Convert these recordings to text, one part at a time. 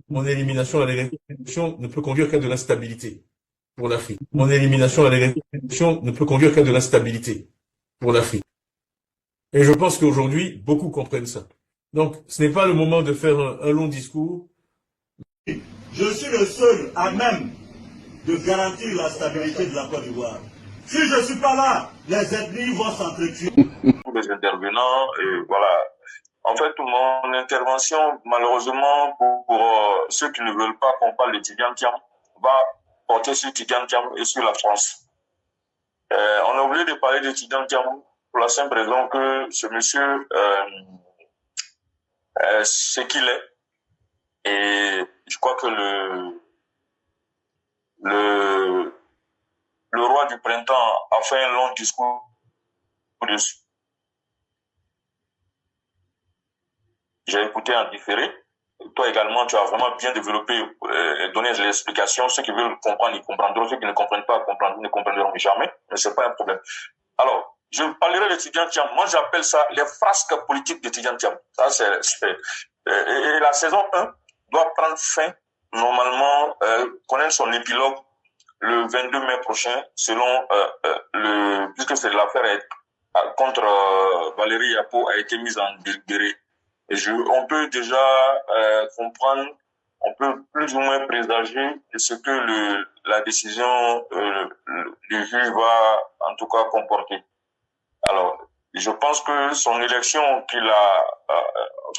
Mon élimination à l'élection ne peut conduire qu'à de l'instabilité pour l'Afrique. Mon élimination à l'élection ne peut conduire qu'à de l'instabilité pour l'Afrique. Et je pense qu'aujourd'hui, beaucoup comprennent ça. Donc, ce n'est pas le moment de faire un long discours. Je suis le seul à même de garantir la stabilité de la Côte d'Ivoire. Si je ne suis pas là, les ethnies vont s'entretuer. Tous les intervenants, et voilà. En fait, mon intervention, malheureusement, pour ceux qui ne veulent pas qu'on parle de Tidiane Thiam, va porter sur Tidiane Thiam et sur la France. On a oublié de parler de Tidiane Thiam pour la simple raison que ce monsieur, ce qu'il est, et je crois que le roi du printemps a fait un long discours dessus. J'ai écouté en différé. Toi également, tu as vraiment bien développé, donné les explications. Ceux qui veulent comprendre, ils comprendront. Ceux qui ne comprennent pas, ne comprendront jamais. Mais c'est pas un problème. Alors, je parlerai de Tidiane Thiam. Moi, j'appelle ça les frasques politiques de Tidiane Thiam. Ça, et la saison 1 doit prendre fin, normalement, connaître son épilogue le 22 mai prochain, selon puisque c'est l'affaire contre Valérie Yapo a été mise en délibéré. Et on peut déjà comprendre, on peut plus ou moins présager de ce que la décision du juge va en tout cas comporter. Alors, je pense que son élection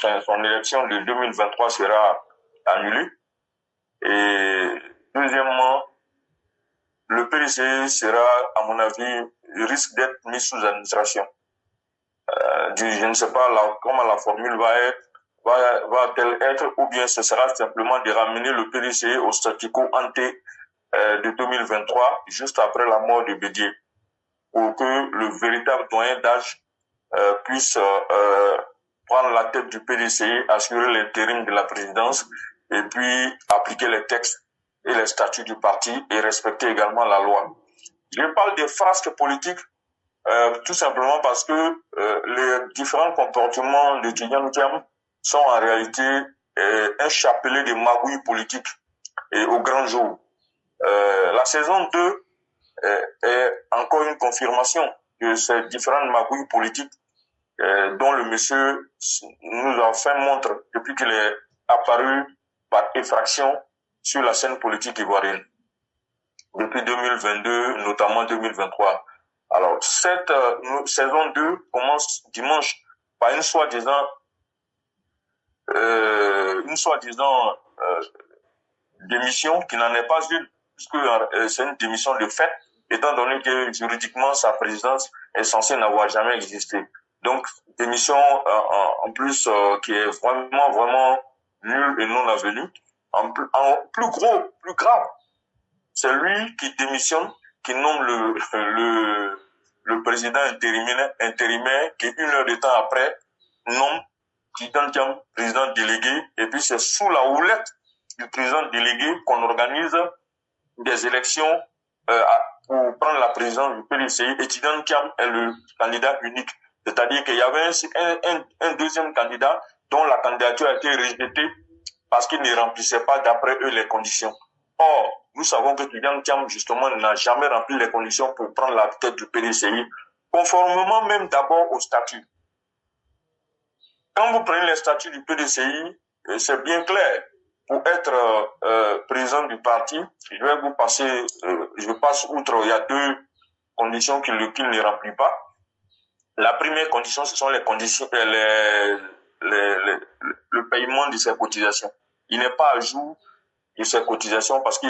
son élection de 2023 sera annulée. Et deuxièmement, le PDC sera, à mon avis, risque d'être mis sous administration. Je ne sais pas comment la formule va-t-elle être, ou bien ce sera simplement de ramener le PDC au statu quo ante de 2023, juste après la mort de Bédié, pour que le véritable doyen d'âge puisse prendre la tête du PDC, assurer l'intérim de la présidence, et puis appliquer les textes et les statuts du parti et respecter également la loi. Je parle des frasques politiques tout simplement parce que les différents comportements de Tidiane Thiam sont en réalité un chapelet de magouilles politiques et au grand jour. La saison 2 est encore une confirmation de ces différentes magouilles politiques dont le monsieur nous a fait montre depuis qu'il est apparu par effraction sur la scène politique ivoirienne. Depuis 2022, notamment 2023. Alors, cette saison 2 commence dimanche par une soi-disant démission qui n'en est pas une, puisque c'est une démission de fait, étant donné que juridiquement sa présidence est censée n'avoir jamais existé. Donc, démission en plus qui est vraiment nulle et non avenue. En plus grave, c'est lui qui démissionne, qui nomme le président intérimaire, qui 1 heure de temps après nomme Tidiane Thiam président délégué, et puis c'est sous la houlette du président délégué qu'on organise des élections pour prendre la présidence du PDCI, et Tidiane Thiam est le candidat unique. C'est-à-dire qu'il y avait un deuxième candidat dont la candidature a été rejetée parce qu'il ne remplissait pas d'après eux les conditions. Or, nous savons que Tidiane Thiam, justement, n'a jamais rempli les conditions pour prendre la tête du PDCI, conformément même d'abord au statut. Quand vous prenez les statuts du PDCI, c'est bien clair. Pour être président du parti, je passe outre, il y a 2 conditions qu'il ne remplit pas. La première condition, ce sont les conditions, le paiement de ses cotisations. Il n'est pas à jour de ses cotisations parce que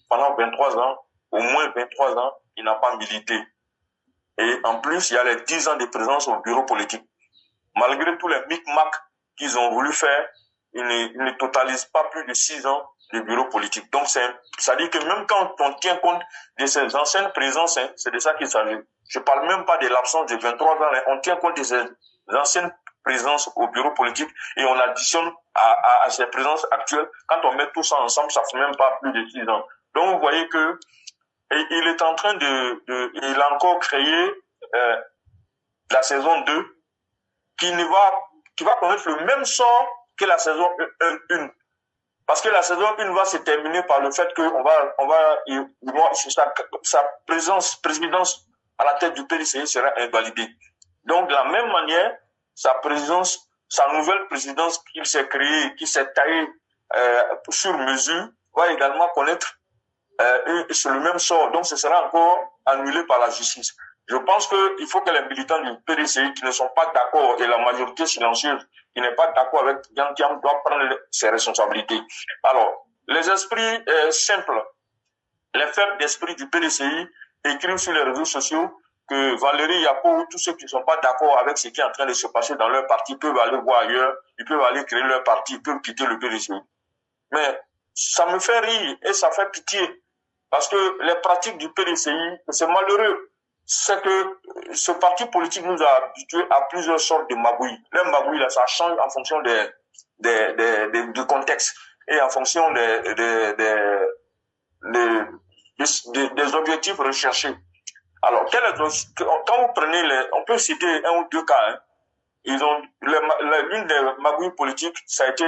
pendant 23 ans, au moins 23 ans, il n'a pas milité. Et en plus, il y a les 10 ans de présence au bureau politique. Malgré tous les micmacs qu'ils ont voulu faire, ils ne totalisent pas plus de 6 ans de bureau politique. Donc, ça dit que même quand on tient compte de ces anciennes présences, c'est de ça qu'il s'agit. Je parle même pas de l'absence de 23 ans, on tient compte de ces anciennes présences au bureau politique et on additionne à ces présences actuelles. Quand on met tout ça ensemble, ça fait même pas plus de 6 ans. Donc, vous voyez que il est en train il a encore créé la saison 2 qui va connaître le même sort que la saison 1. Parce que la saison 1 va se terminer par le fait qu'on sa présidence à la tête du PDCI sera invalidée. Donc, de la même manière, sa nouvelle présidence qu'il s'est créée, qui s'est taillée sur mesure, va également connaître sur le même sort. Donc, ce sera encore annulé par la justice. Je pense qu'il faut que les militants du PDCI qui ne sont pas d'accord et la majorité silencieuse qui n'est pas d'accord avec Tidiane Thiam doit prendre ses responsabilités. Alors, les esprits simples, les faibles d'esprit du PDCI écrivent sur les réseaux sociaux que Valérie Yapo, tous ceux qui ne sont pas d'accord avec ce qui est en train de se passer dans leur parti peuvent aller voir ailleurs, ils peuvent aller créer leur parti, ils peuvent quitter le PDCI. Mais ça me fait rire et ça fait pitié parce que les pratiques du PDCI, c'est malheureux. C'est que ce parti politique nous a habitués à plusieurs sortes de magouilles. Les magouilles, là, ça change en fonction du contexte et en fonction des objectifs recherchés. Alors, quand vous prenez on peut citer un ou deux cas, hein. L'une des magouilles politiques, ça a été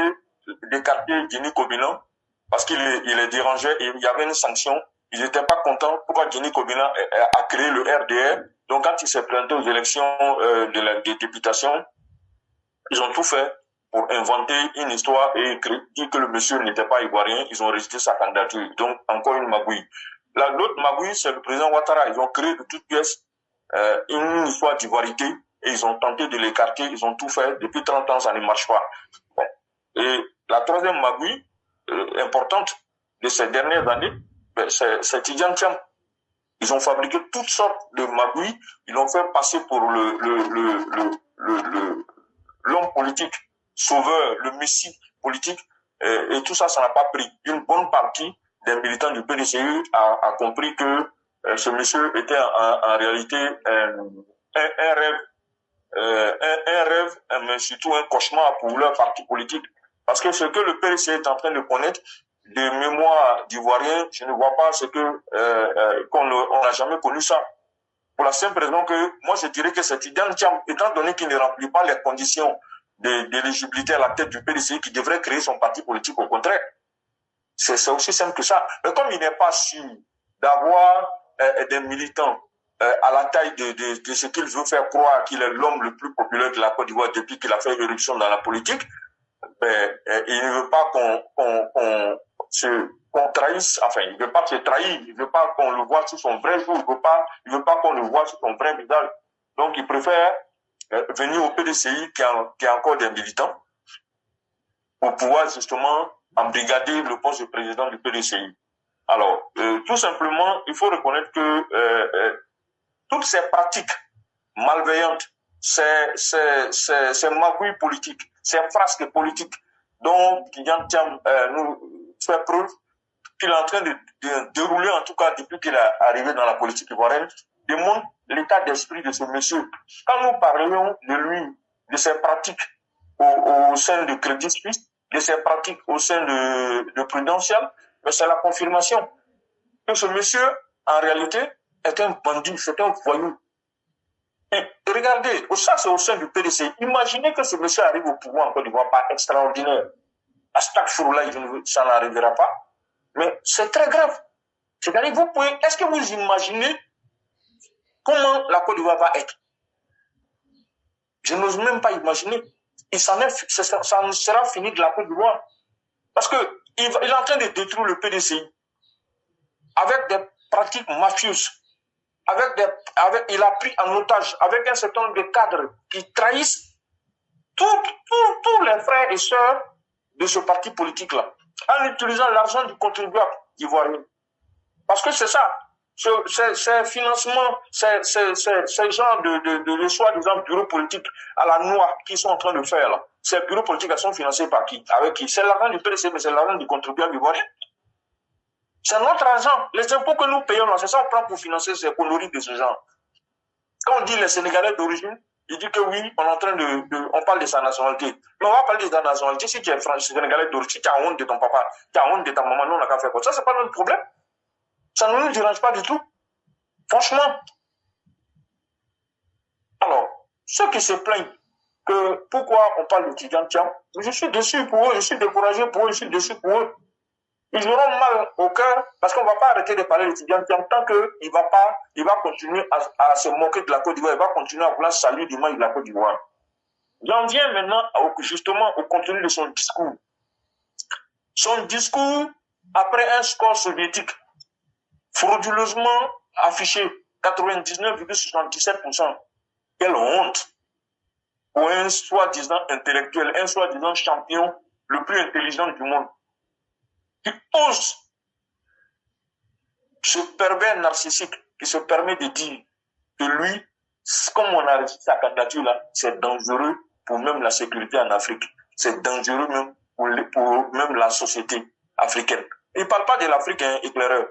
d'écarter Denis Kobilan parce qu'il les dérangeait et il y avait une sanction. Ils n'étaient pas contents pourquoi Denis Kobilan a créé le RDR. Donc, quand il s'est présenté aux élections des députations, ils ont tout fait pour inventer une histoire et dire que le monsieur n'était pas ivoirien. Ils ont rejeté sa candidature. Donc, encore une magouille. L'autre magouille, c'est le président Ouattara. Ils ont créé de toutes pièces une histoire d'ivoirité et ils ont tenté de l'écarter. Ils ont tout fait. Depuis 30 ans, ça ne marche pas. Bon. Et la troisième magouille importante de ces dernières années, c'est Tidiane Thiam. Ils ont fabriqué toutes sortes de magouilles. Ils l'ont fait passer pour l'homme politique, sauveur, le messie politique. Et tout ça, ça n'a pas pris. Une bonne partie des militants du PDCI a compris que ce monsieur était en réalité un rêve, mais surtout un cauchemar pour leur parti politique. Parce que ce que le PDCI est en train de connaître, de mémoire d'Ivoiriens, je ne vois pas ce qu'on n'a jamais connu ça. Pour la simple raison que, moi je dirais que cet Tidiane Thiam, étant donné qu'il ne remplit pas les conditions d'éligibilité à la tête du PDCI, qui devrait créer son parti politique, au contraire. C'est aussi simple que ça. Mais comme il n'est pas sûr d'avoir des militants à la taille de ce qu'il veut faire croire qu'il est l'homme le plus populaire de la Côte d'Ivoire depuis qu'il a fait éruption dans la politique, il ne veut pas qu'on trahisse, enfin, il ne veut pas se trahir, il ne veut pas qu'on le voit sous son vrai jour, il ne veut pas qu'on le voit sous son vrai visage. Donc, il préfère venir au PDCI qui a encore des militants pour pouvoir justement embrigader le poste de président du PDCI. Alors, tout simplement, il faut reconnaître que toutes ces pratiques malveillantes, ces magouilles politiques, ces frasques politiques dont Tidiane Thiam nous fait preuve qu'il est en train de dérouler, en tout cas depuis qu'il est arrivé dans la politique ivoirienne, démontre l'état d'esprit de ce monsieur. Quand nous parlions de lui, de ses pratiques au sein de Crédit Suisse, de ses pratiques au sein de Prudential, mais c'est la confirmation que ce monsieur, en réalité, est un bandit, c'est un voyou. Et regardez, ça c'est au sein du PDC. Imaginez que ce monsieur arrive au pouvoir en Côte d'Ivoire, pas extraordinaire. À Stakfurula, ça n'arrivera pas. Mais c'est très grave. C'est-à-dire, est-ce que vous imaginez comment la Côte d'Ivoire va être? Je n'ose même pas imaginer. Et ça ne sera fini de la Côte d'Ivoire. Parce que il est en train de détruire le PDCI avec des pratiques mafieuses. Il a pris en otage avec un certain nombre de cadres qui trahissent tous les frères et sœurs de ce parti politique-là, en utilisant l'argent du contribuable ivoirien. Parce que c'est ça, ces financements, ces genres de soi-disant bureaux politiques à la noix qu'ils sont en train de faire là. Ces bureaux politiques sont financés par qui? Avec qui? C'est l'argent du PDC, mais c'est l'argent du contribuable ivoirien. C'est notre argent. Les impôts que nous payons, c'est ça qu'on prend pour financer ces conneries de ce genre. Quand on dit les Sénégalais d'origine, il dit que oui, on est en train on parle de sa nationalité. Mais on va parler de sa nationalité. Si tu es Sénégalais d'origine, si tu as honte de ton papa, tu as honte de ta maman, nous on n'a qu'à faire quoi. Ça, c'est pas notre problème. Ça ne nous dérange pas du tout. Franchement. Alors, ceux qui se plaignent que pourquoi on parle de Tidiane Thiam, Je suis déçu pour eux, je suis découragé pour eux, je suis déçu pour eux. Ils auront mal au cœur parce qu'on ne va pas arrêter de parler d'étudiants tant qu'il va continuer à se moquer de la Côte d'Ivoire, il va continuer à vouloir saluer l'image de la Côte d'Ivoire. J'en viens maintenant justement au contenu de son discours. Son discours, après un score soviétique frauduleusement affiché, 99,77%. Quelle honte pour un soi-disant intellectuel, un soi-disant champion le plus intelligent du monde, qui ose, ce pervers narcissique, qui se permet de dire que lui, comme on a réussi sa candidature là, c'est dangereux pour même la sécurité en Afrique. C'est dangereux même pour même la société africaine. Il ne parle pas de l'Afrique éclaireur.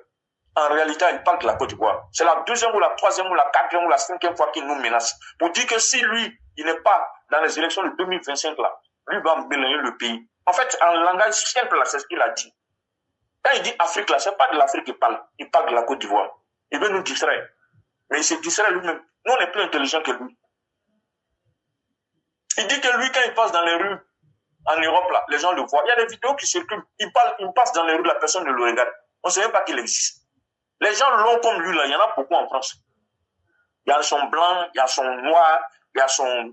En réalité, il parle de la Côte d'Ivoire. C'est la deuxième ou la troisième ou la quatrième ou la cinquième fois qu'il nous menace. Pour dire que si lui, il n'est pas dans les élections de 2025 là, lui va mélanger le pays. En fait, en langage simple là, c'est ce qu'il a dit. Quand il dit Afrique là, c'est pas de l'Afrique qu'il parle. Il parle de la Côte d'Ivoire. Il veut nous distraire. Mais il se distrait lui-même. Nous, on est plus intelligents que lui. Il dit que lui, quand il passe dans les rues, en Europe, là, les gens le voient. Il y a des vidéos qui circulent. Il passe dans les rues, la personne ne le regarde. On ne sait même pas qu'il existe. Les gens longs comme lui, là, il y en a beaucoup en France. Il y a son blanc, il y a son noir, il y a son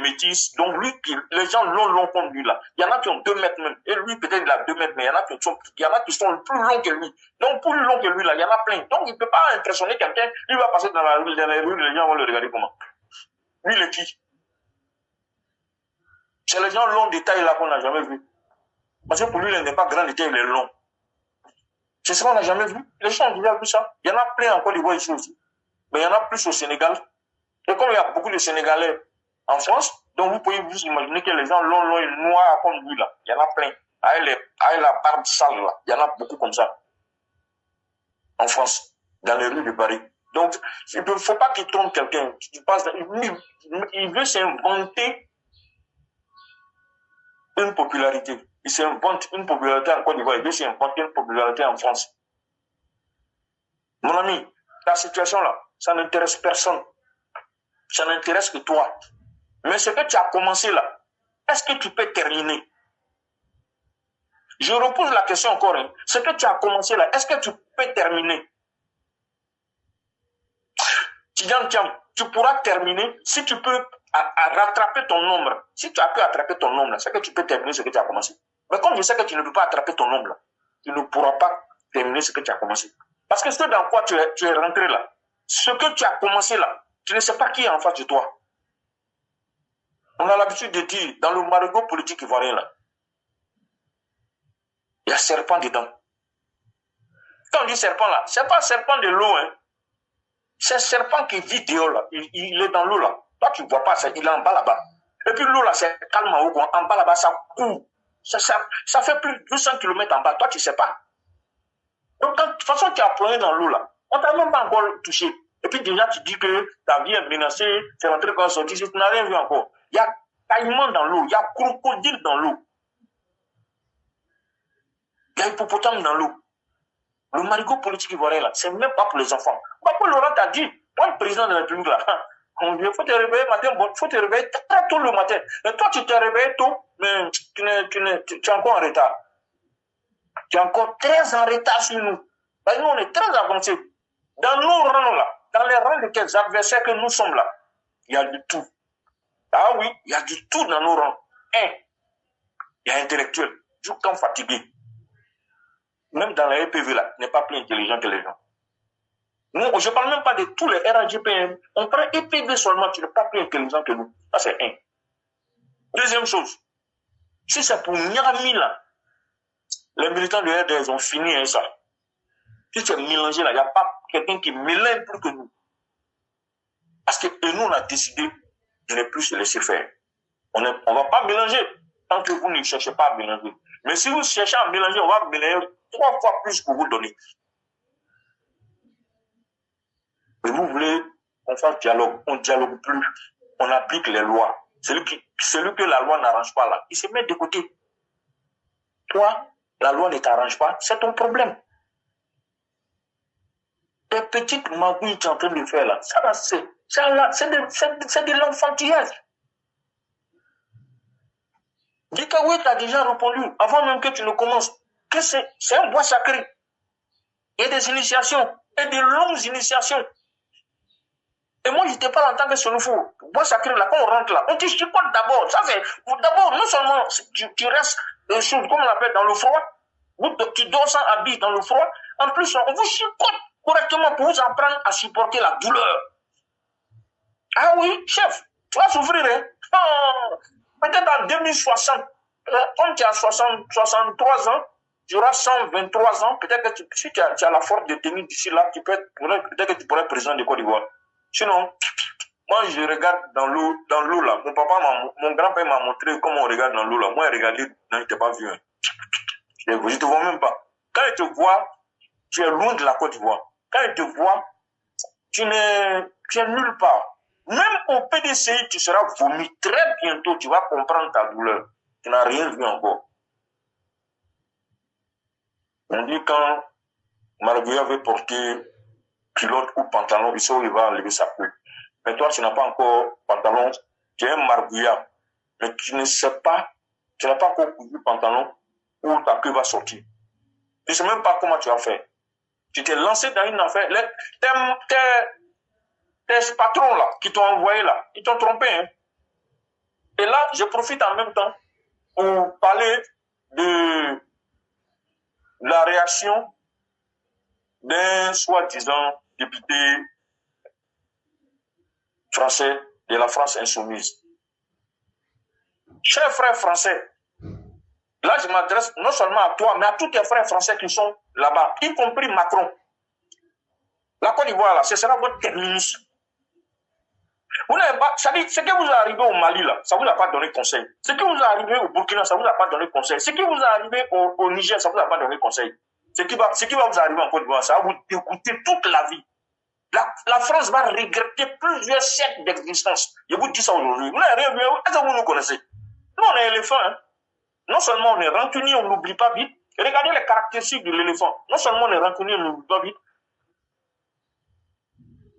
métis. Donc lui, les gens longs comme lui, là, il y en a qui ont 2 mètres même. Et lui, peut-être il a 2 mètres, mais il y en a qui sont plus longs que lui. Donc plus long que lui, là, il y en a plein. Donc il ne peut pas impressionner quelqu'un. Lui va passer dans les rues, les gens vont le regarder comment. Lui, il est qui? C'est les gens longs de taille là qu'on n'a jamais vu. Parce que pour lui, il n'est pas grand de taille, il est long. C'est ce qu'on n'a jamais vu. Les gens ont déjà vu ça. Il y en a plein en Côte d'Ivoire ici aussi. Mais il y en a plus au Sénégal. Et comme il y a beaucoup de Sénégalais en France, donc vous pouvez vous imaginer que les gens longs et noirs comme lui là, il y en a plein. Avec la barbe sale là, il y en a beaucoup comme ça. En France, dans les rues de Paris. Donc, il ne faut pas qu'il trompe quelqu'un. Il veut s'inventer une popularité. Il s'invente une popularité en Côte d'Ivoire, il veut s'inventer une popularité en France. Mon ami, la situation là, ça n'intéresse personne. Ça n'intéresse que toi. Mais ce que tu as commencé là, est-ce que tu peux terminer? Je repose la question encore. Hein. Ce que tu as commencé là, est-ce que tu peux terminer? Tidjane Thiam, tu pourras terminer si tu peux rattraper ton nombre. Si tu as pu attraper ton nombre, c'est que tu peux terminer ce que tu as commencé. Mais comme je sais que tu ne peux pas attraper ton nombre, tu ne pourras pas terminer ce que tu as commencé. Parce que ce dans quoi tu es rentré là, ce que tu as commencé là, tu ne sais pas qui est en face de toi. On a l'habitude de dire, dans le marigot politique ivoirien là, il y a serpent dedans. Quand on dit serpent là, c'est pas serpent de l'eau, hein. C'est un serpent qui vit dehors là, il est dans l'eau là. Toi tu ne vois pas, il est en bas là-bas. Et puis l'eau là, c'est calme en haut, en bas là-bas, ça court. Ça fait plus de 200 km en bas, toi tu ne sais pas. Donc de toute façon tu as plongé dans l'eau là, on ne t'a même pas encore touché. Et puis déjà tu dis que ta vie est menacée, c'est rentré quand sorti, tu n'as rien vu encore. Il y a caïman dans l'eau, il y a crocodile dans l'eau. Il y a hippopotame dans l'eau. Le marigot politique ivoirien là, c'est même pas pour les enfants. Pourquoi Laurent t'a dit, toi le président de la République là, il faut te réveiller matin, il faut te réveiller très tôt le matin. Et toi tu t'es réveillé tôt, mais tu es encore en retard. Tu es encore très en retard sur nous. Parce que nous on est très avancés. Dans nos rangs là, dans les rangs de quels adversaires que nous sommes là, il y a du tout. Ah oui, il y a du tout dans nos rangs. Il y a intellectuel, du camp fatigué. Même dans la EPV là, n'est pas plus intelligent que les gens. Nous, je ne parle même pas de tous les RAGPM. On prend EPV seulement, tu n'es pas plus intelligent que nous. Ça, c'est un. Deuxième chose, si c'est pour Niamey là, les militants de RDS ont fini avec ça. Si c'est mélangé là, il n'y a pas quelqu'un qui mélange plus que nous. Parce que nous, on a décidé de ne plus se laisser faire. On ne va pas mélanger tant que vous ne cherchez pas à mélanger. Mais si vous cherchez à mélanger, on va mélanger 3 fois plus pour vous donner. Mais vous voulez qu'on fasse dialogue, on ne dialogue plus, on applique les lois. Celui que la loi n'arrange pas là, il se met de côté. Toi, la loi ne t'arrange pas, c'est ton problème. Les petites magouilles que tu es en train de faire là, ça c'est de l'enfantillage. Dikawet a déjà répondu, avant même que tu ne commences, que c'est un bois sacré. Il y a des initiations, et des longues initiations. Et moi, je te parle en tant que Sonofo. Bois sacré, là, quand on rentre là, on te chicote d'abord. Ça fait, d'abord, non seulement tu restes, comme on l'appelle, dans le froid, tu dors sans habit dans le froid, en plus, on vous chicote correctement pour vous apprendre à supporter la douleur. Ah oui, chef, tu vas souffrir, hein? Peut-être en 2060, quand tu as 63 ans, tu auras 123 ans, peut-être que si tu as la force de tenir d'ici là, peut-être que tu pourrais être président de Côte d'Ivoire. Sinon, moi je regarde dans l'eau là. Mon grand-père m'a montré comment on regarde dans l'eau là. Moi, regardé, non, il t'ai pas vu. Hein. Je te vois même pas. Quand il te voit, tu es loin de la Côte d'Ivoire. Quand il te voit, tu es nulle part. Même au PDCI, tu seras vomi très bientôt. Tu vas comprendre ta douleur. Tu n'as rien vu encore. On dit quand Marguerite avait porté culotte ou pantalon, il sait où il va enlever sa queue. Mais toi, tu n'as pas encore pantalon, tu es un margouillard. Mais tu ne sais pas, tu n'as pas encore cousu pantalon où ta queue va sortir. Tu ne sais même pas comment tu vas faire. Tu t'es lancé dans une affaire. Tes patrons là, qui t'ont envoyé là, ils t'ont trompé. Hein. Et là, je profite en même temps pour parler de la réaction d'un soi-disant député français de la France insoumise. Chers frères français, là je m'adresse non seulement à toi, mais à tous tes frères français qui sont là-bas, y compris Macron. La Côte d'Ivoire, là, ce sera votre terminus. Vous n'avez pas, ça dit, ce qui vous est arrivé au Mali, là, ça ne vous a pas donné conseil. Ce qui vous est arrivé au Burkina, ça ne vous a pas donné conseil. Ce qui vous est arrivé au Niger, ça ne vous a pas donné conseil. Ce qui va vous arriver en Côte d'Ivoire, ça va vous dégoûter toute la vie. La France va regretter plusieurs siècles d'existence. Je vous dis ça aujourd'hui. Vous n'avez rien vu. Est-ce que vous nous connaissez? Nous, on est éléphant. Hein? Non seulement on est rancunier, on n'oublie pas vite. Regardez les caractéristiques de l'éléphant. Non seulement on est rancunier, on n'oublie pas vite.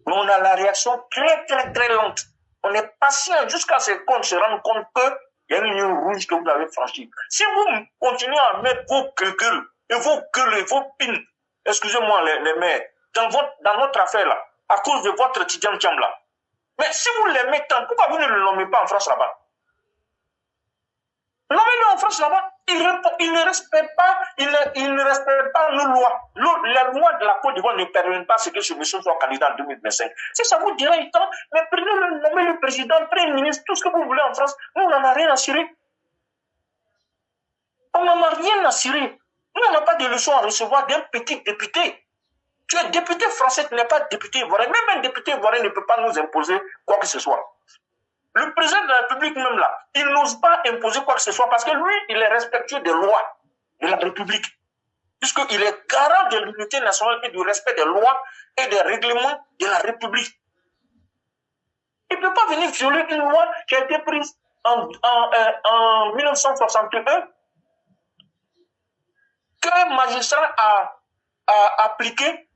Mais on a la réaction très, très, très lente. On est patient jusqu'à ce qu'on se rende compte qu'il y a une ligne rouge que vous avez franchie. Si vous continuez à mettre vos gueules, et vos pins, excusez-moi les mères, dans notre affaire là, à cause de votre étudiant là. Mais si vous l'aimez tant, pourquoi vous ne le nommez pas en France là-bas? Nommez-le en France là-bas. Il ne respecte pas nos lois. La loi de la Côte d'Ivoire ne permet pas ce que ce monsieur soit candidat en 2025. Si ça vous dirait tant, mais prenez-le, nommez le président, premier ministre, tout ce que vous voulez en France. Nous, on n'en a rien à cirer. On n'en a rien à cirer. Nous, on n'a pas de leçon à recevoir d'un petit député. Tu es député français, tu n'es pas député ivoirien. Même un député ivoirien ne peut pas nous imposer quoi que ce soit. Le président de la République même là, il n'ose pas imposer quoi que ce soit parce que lui, il est respectueux des lois de la République. Puisqu'il est garant de l'unité nationale et du respect des lois et des règlements de la République. Il ne peut pas venir violer une loi qui a été prise en 1961 qu'un magistrat a appliqué.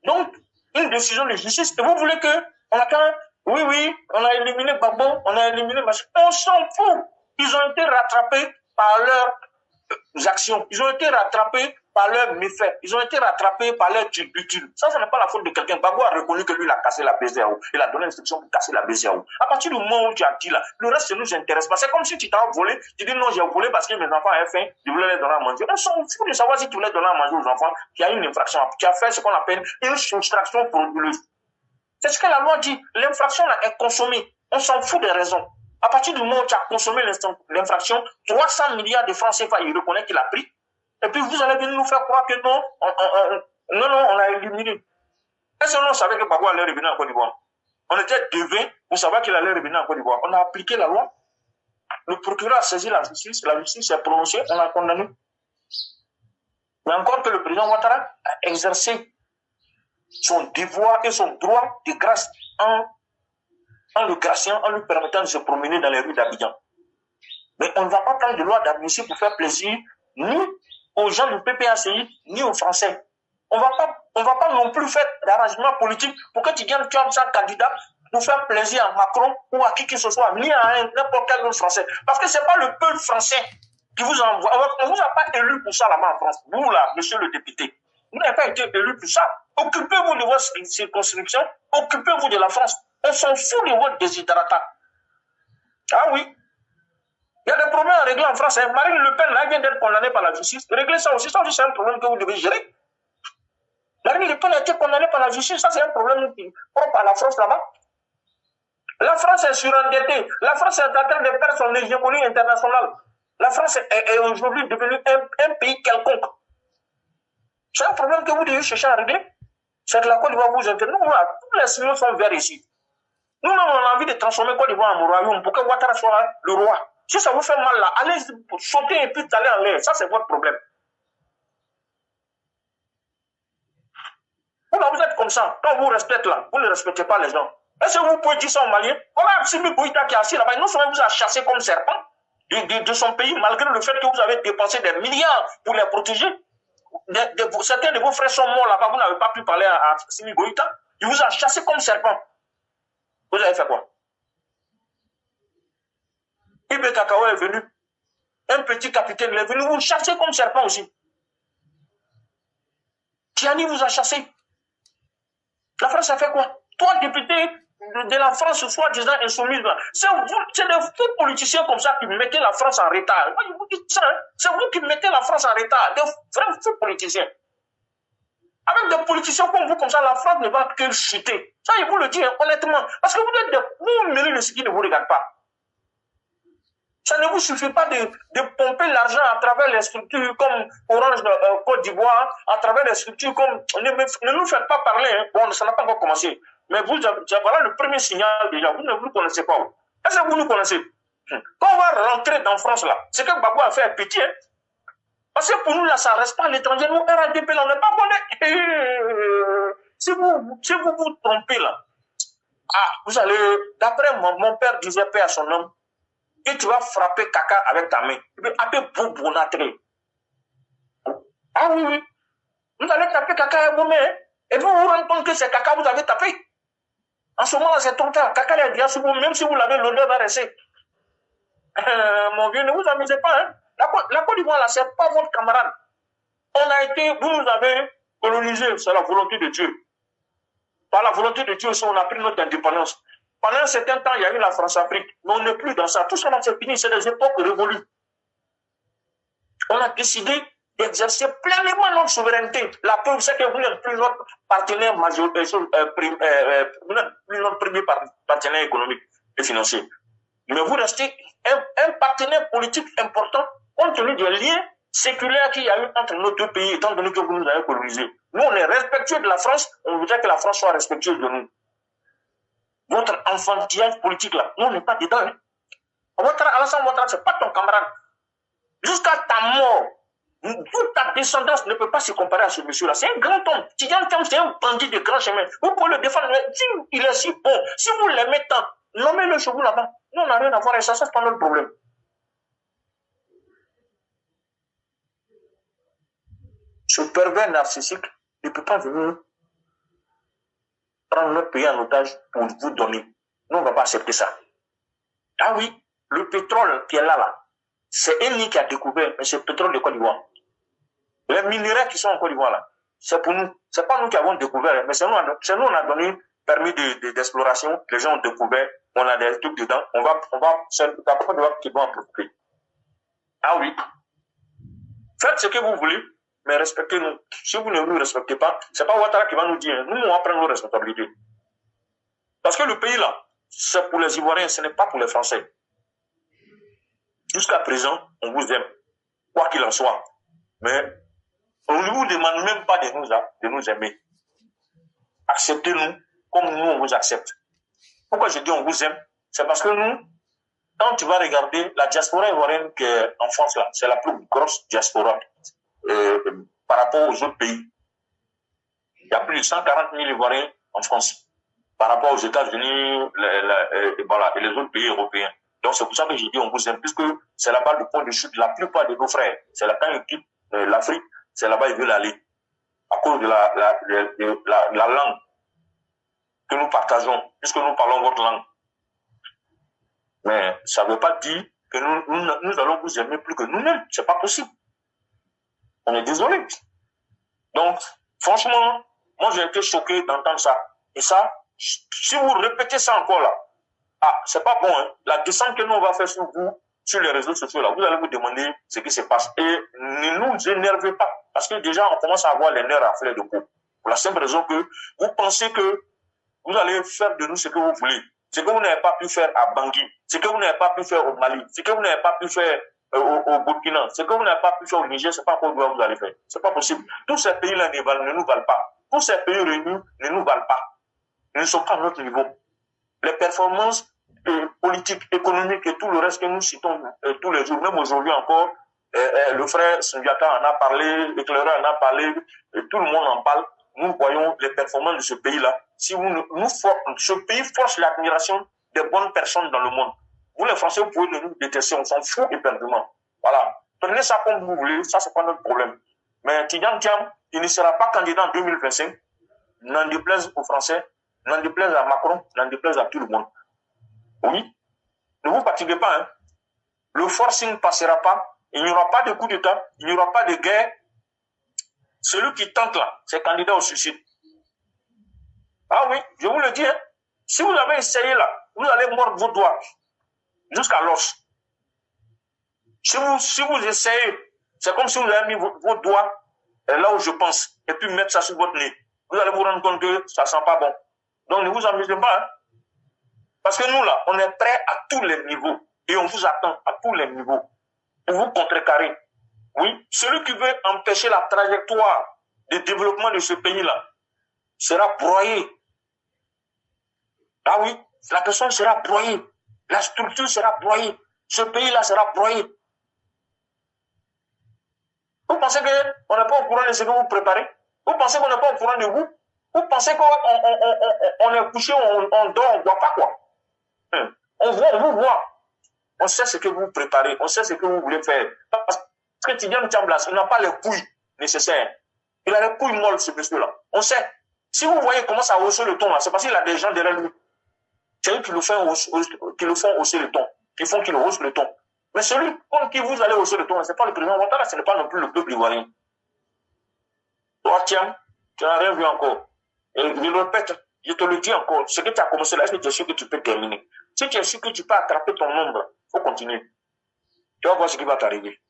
Donc, une décision de justice. Et vous voulez que on attend, oui, on a éliminé Gbagbo, on a éliminé Machin. On s'en fout. Ils ont été rattrapés par leurs actions. Ils ont été rattrapés par leurs méfaits. Ils ont été rattrapés par leurs turpitudes. Ça n'est pas la faute de quelqu'un. Gbagbo a reconnu que lui, il a cassé la BCAO. Il a donné l'instruction pour casser la BCAO. À partir du moment où tu as dit là, le reste ne nous intéresse pas. C'est comme si tu t'as volé. Tu dis non, j'ai volé parce que mes enfants avaient faim. Je voulais les donner à manger. On s'en fout de savoir si tu voulais donner à manger aux enfants. Tu as une infraction. Tu as fait ce qu'on appelle une soustraction frauduleuse. C'est ce que la loi dit. L'infraction là est consommée. On s'en fout des raisons. À partir du moment où tu as consommé l'infraction, 300 milliards de francs CFA, il reconnaît qu'il a pris. Et puis vous allez venir nous faire croire que non, on a éliminé. Est-ce que nous savait que Gbagbo allait revenir en Côte d'Ivoire? On était devin pour savoir qu'il allait revenir en Côte d'Ivoire. On a appliqué la loi. Le procureur a saisi la justice s'est prononcée, on a condamné. Mais encore que le président Ouattara a exercé son devoir et son droit de grâce en le graciant, en lui permettant de se promener dans les rues d'Abidjan. Mais on ne va pas prendre de loi d'amnistie pour faire plaisir ni aux gens du PPACI, ni aux Français. On va pas non plus faire d'arrangement politique pour que tu gagnes 45 candidats pour faire plaisir à Macron ou à qui que ce soit, ni à n'importe quel autre Français. Parce que ce n'est pas le peuple français qui vous envoie. On ne vous a pas élu pour ça là-bas en France. Vous, là, monsieur le député, vous n'avez pas été élu pour ça. Occupez-vous de votre circonscription, occupez-vous de la France. On s'en fout de votre desiderata. Ah oui. Il y a des problèmes à régler en France. Marine Le Pen, là, vient d'être condamnée par la justice. Régler ça aussi, c'est un problème que vous devez gérer. Marine Le Pen a été condamnée par la justice. Ça, c'est un problème propre à la France là-bas. La France est surendettée. La France est en train de perdre son hégémonie internationale. La France est aujourd'hui devenue un pays quelconque. C'est un problème que vous devez chercher à régler. C'est que la Côte d'Ivoire vous intéresse. Nous, tous les signaux sont verts ici. Nous, on a envie de transformer Côte d'Ivoire en royaume pour que Ouattara soit le roi. Si ça vous fait mal là, allez sauter et puis aller en l'air. Ça, c'est votre problème. Vous êtes comme ça. Quand vous respectez là, vous ne respectez pas les gens. Est-ce que vous pouvez dire ça aux Maliens? Voilà, Simi Goïta qui est assis là-bas, non seulement vous a chassé comme serpent de son pays, malgré le fait que vous avez dépensé des milliards pour les protéger. Certains de vos frères sont morts là-bas, vous n'avez pas pu parler à Simi Goïta. Il vous a chassé comme serpent. Vous avez fait quoi? Ibe Kakao est venu. Un petit capitaine, il est venu vous chasser comme serpent aussi. Tiani vous a chassé. La France a fait quoi? Toi, député de la France, soi-disant insoumise, c'est des faux politiciens comme ça qui mettez la France en retard. Moi, je vous dis ça, hein? C'est vous qui mettez la France en retard. Des vrais faux politiciens. Avec des politiciens comme vous, comme ça, la France ne va que chuter. Ça, je vous le dis, hein, honnêtement. Parce que vous mêlez ce qui ne vous regarde pas. Ça ne vous suffit pas de pomper l'argent à travers les structures comme Orange Côte d'Ivoire, à travers les structures comme... Ne nous faites pas parler, hein. Bon, ça n'a pas encore commencé. Mais voilà le premier signal déjà. Vous ne vous connaissez pas. Est-ce que vous nous connaissez? Quand on va rentrer dans France, là, c'est que Babou a fait un petit, hein. Parce que pour nous, là, ça ne reste pas à l'étranger. Nous, RADP, là, on n'est pas connus. Si vous vous trompez, là, vous allez... D'après mon père disait paix à son homme, et tu vas frapper caca avec ta main. Tu peux appeler boubounatré. Ah oui, oui. Vous allez taper caca avec vos mains. Et puis vous vous rendez compte que c'est caca vous avez tapé. En ce moment-là, c'est trop tard. Caca est bien sur vous, même si vous l'avez, l'odeur va rester. Mon vieux, ne vous amusez pas. Hein? La Côte d'Ivoire, là, c'est pas votre camarade. Vous nous avez colonisé, c'est la volonté de Dieu. Par la volonté de Dieu, on a pris notre indépendance. Pendant un certain temps, il y a eu la France-Afrique. Mais on n'est plus dans ça. Tout ça, c'est fini. C'est des époques révolues. On a décidé d'exercer pleinement notre souveraineté. La preuve, c'est que vous n'êtes plus notre partenaire majeur, vous n'êtes plus notre premier partenaire économique et financier. Mais vous restez un partenaire politique important compte tenu des liens séculaires qu'il y a eu entre nos deux pays, étant donné que vous nous avez colonisés. Nous, on est respectueux de la France. On voudrait que la France soit respectueuse de nous. Votre enfantillage politique là, nous on n'est pas dedans. Hein. Alassane Ouattara, c'est pas ton camarade. Jusqu'à ta mort, toute ta descendance ne peut pas se comparer à ce monsieur-là. C'est un grand homme. Tidiane Thiam, c'est un bandit de grand chemin. Vous pouvez le défendre. Si il est si bon, si vous l'aimez tant, nommez-le chez vous là-bas. Nous, on n'a rien à voir avec ça, c'est pas notre problème. Ce pervers narcissique ne peut pas venir prendre notre pays en otage pour vous donner. Nous, on ne va pas accepter ça. Ah oui, le pétrole qui est là, c'est Eni qui a découvert, mais c'est le pétrole de Côte d'Ivoire. Les minerais qui sont en Côte d'Ivoire, là, c'est pour nous. C'est pas nous qui avons découvert, mais c'est nous, on a donné permis d'exploration, les gens ont découvert, on a des trucs dedans, c'est la Côte d'Ivoire qui va en profiter. Ah oui. Faites ce que vous voulez, mais respectez-nous. Si vous ne nous respectez pas, c'est pas Ouattara qui va nous dire, nous, on va prendre nos responsabilités. Parce que le pays là, c'est pour les Ivoiriens, ce n'est pas pour les Français. Jusqu'à présent, on vous aime, quoi qu'il en soit. Mais on ne vous demande même pas de nous aimer. Acceptez-nous comme nous, on vous accepte. Pourquoi je dis on vous aime? C'est parce que nous, quand tu vas regarder la diaspora ivoirienne qui est en France, là, c'est la plus grosse diaspora par rapport aux autres pays. Il y a plus de 140 000 Ivoiriens en France par rapport aux États-Unis et les autres pays européens. Donc c'est pour ça que je dis on vous aime, puisque c'est là-bas le point de chute de la plupart de nos frères. C'est là quand ils quittent l'Afrique, c'est là-bas ils veulent aller. À cause de la langue. que nous partageons, puisque nous parlons votre langue. Mais ça ne veut pas dire que nous allons vous aimer plus que nous-mêmes. Ce n'est pas possible. On est désolé. Donc, franchement, moi j'ai été choqué d'entendre ça. Et ça, si vous répétez ça encore là, c'est pas bon, hein. La descente que nous on va faire sur vous, sur les réseaux sociaux là, vous allez vous demander ce qui se passe. Et ne nous énervez pas. Parce que déjà, on commence à avoir les nerfs à fleur de peau. Pour la simple raison que vous pensez que vous allez faire de nous ce que vous voulez. Ce que vous n'avez pas pu faire à Bangui, ce que vous n'avez pas pu faire au Mali, ce que vous n'avez pas pu faire au Burkina, ce que vous n'avez pas pu faire au Niger, c'est pas quoi vous allez faire. C'est pas possible. Tous ces pays-là ne nous valent pas. Tous ces pays réunis ne nous valent pas. Ils ne sont pas à notre niveau. Les performances politiques, économiques et tout le reste que nous citons tous les jours, même aujourd'hui encore, le frère Sundiata en a parlé, l'éclaireur en a parlé, tout le monde en parle. Nous voyons les performances de ce pays-là. Si ce pays force l'admiration des bonnes personnes dans le monde. Vous, les Français, vous pouvez nous détester, on s'en fout éperdument. Voilà. Prenez ça comme vous voulez, ça, c'est pas notre problème. Mais Tidjane Thiam, il ne sera pas candidat en 2025. N'en déplaise aux Français, n'en déplaise à Macron, n'en déplaise à tout le monde. Oui. Ne vous fatiguez pas, hein. Le forcing ne passera pas. Il n'y aura pas de coup d'État. Il n'y aura pas de guerre. Celui qui tente là, c'est candidat au suicide. Ah oui, je vous le dis, hein. Si vous avez essayé là, vous allez mordre vos doigts jusqu'à l'os. Si vous essayez, c'est comme si vous avez mis vos doigts là où je pense, et puis mettre ça sur votre nez. Vous allez vous rendre compte que ça ne sent pas bon. Donc ne vous amusez pas, hein. Parce que nous là, on est prêts à tous les niveaux. Et on vous attend à tous les niveaux. Pour vous contrecarrer. Oui, celui qui veut empêcher la trajectoire de développement de ce pays-là sera broyé. Ah oui, la personne sera broyée. La structure sera broyée. Ce pays-là sera broyé. Vous pensez qu'on n'est pas au courant de ce que vous préparez? Vous pensez qu'on n'est pas au courant de vous? Vous pensez qu'on est couché, on dort, on ne voit pas quoi? On vous voit. On sait ce que vous préparez. On sait ce que vous voulez faire. Parce que Tidjane Thiamblas, il n'a pas les couilles nécessaires. Il a les couilles molles, ce monsieur-là. On sait. Si vous voyez comment ça hausse le ton, là, c'est parce qu'il a des gens derrière lui. C'est eux qui le font hausser le ton. Qui font qu'il hausse le ton. Mais celui contre qui vous allez hausser le ton, ce n'est pas le président Ouattara, ce n'est pas non plus le peuple ivoirien. Toi, tiens, tu n'as rien vu encore. Et je le répète, je te le dis encore, ce que tu as commencé là, est-ce que tu es sûr que tu peux terminer? Si tu es sûr que tu peux attraper ton nombre, il faut continuer. Tu vas voir ce qui va t'arriver.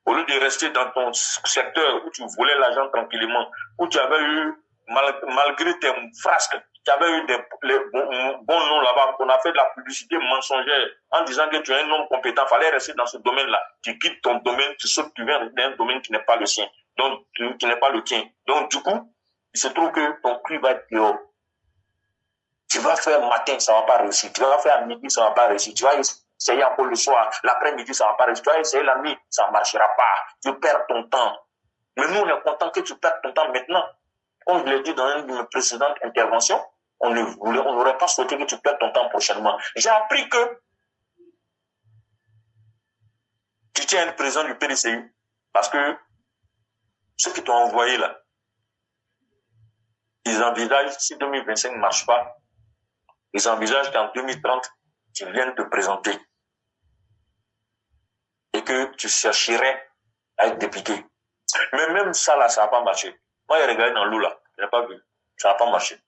Au lieu de rester dans ton secteur où tu volais l'argent tranquillement, où tu avais eu, malgré tes frasques, tu avais eu les bons noms là-bas, qu'on a fait de la publicité mensongère en disant que tu es un homme compétent, il fallait rester dans ce domaine-là. Tu quittes ton domaine, tu sautes, tu viens d'un domaine qui n'est pas le sien, donc qui n'est pas le tien. Donc du coup, il se trouve que ton cul va être dehors. Tu vas faire matin, ça ne va pas réussir. Tu vas faire à midi, ça ne va pas réussir. Tu vas essayer encore le soir, l'après-midi, ça ne va pas réussir. Tu vas essayer la nuit, ça ne marchera pas. Tu perds ton temps. Mais nous, on est content que tu perdes ton temps maintenant. Comme je l'ai dit dans une de mes précédentes interventions, on n'aurait pas souhaité que tu perdes ton temps prochainement. J'ai appris que tu tiens le président du PDCI parce que ceux qui t'ont envoyé là, ils envisagent, si 2025 ne marche pas, ils envisagent qu'en 2030, tu viennes te présenter et que tu chercherais à être député. Mais même ça là, ça n'a pas marché. Moi, j'ai regardé dans l'eau là, je n'ai pas vu. Ça n'a pas marché.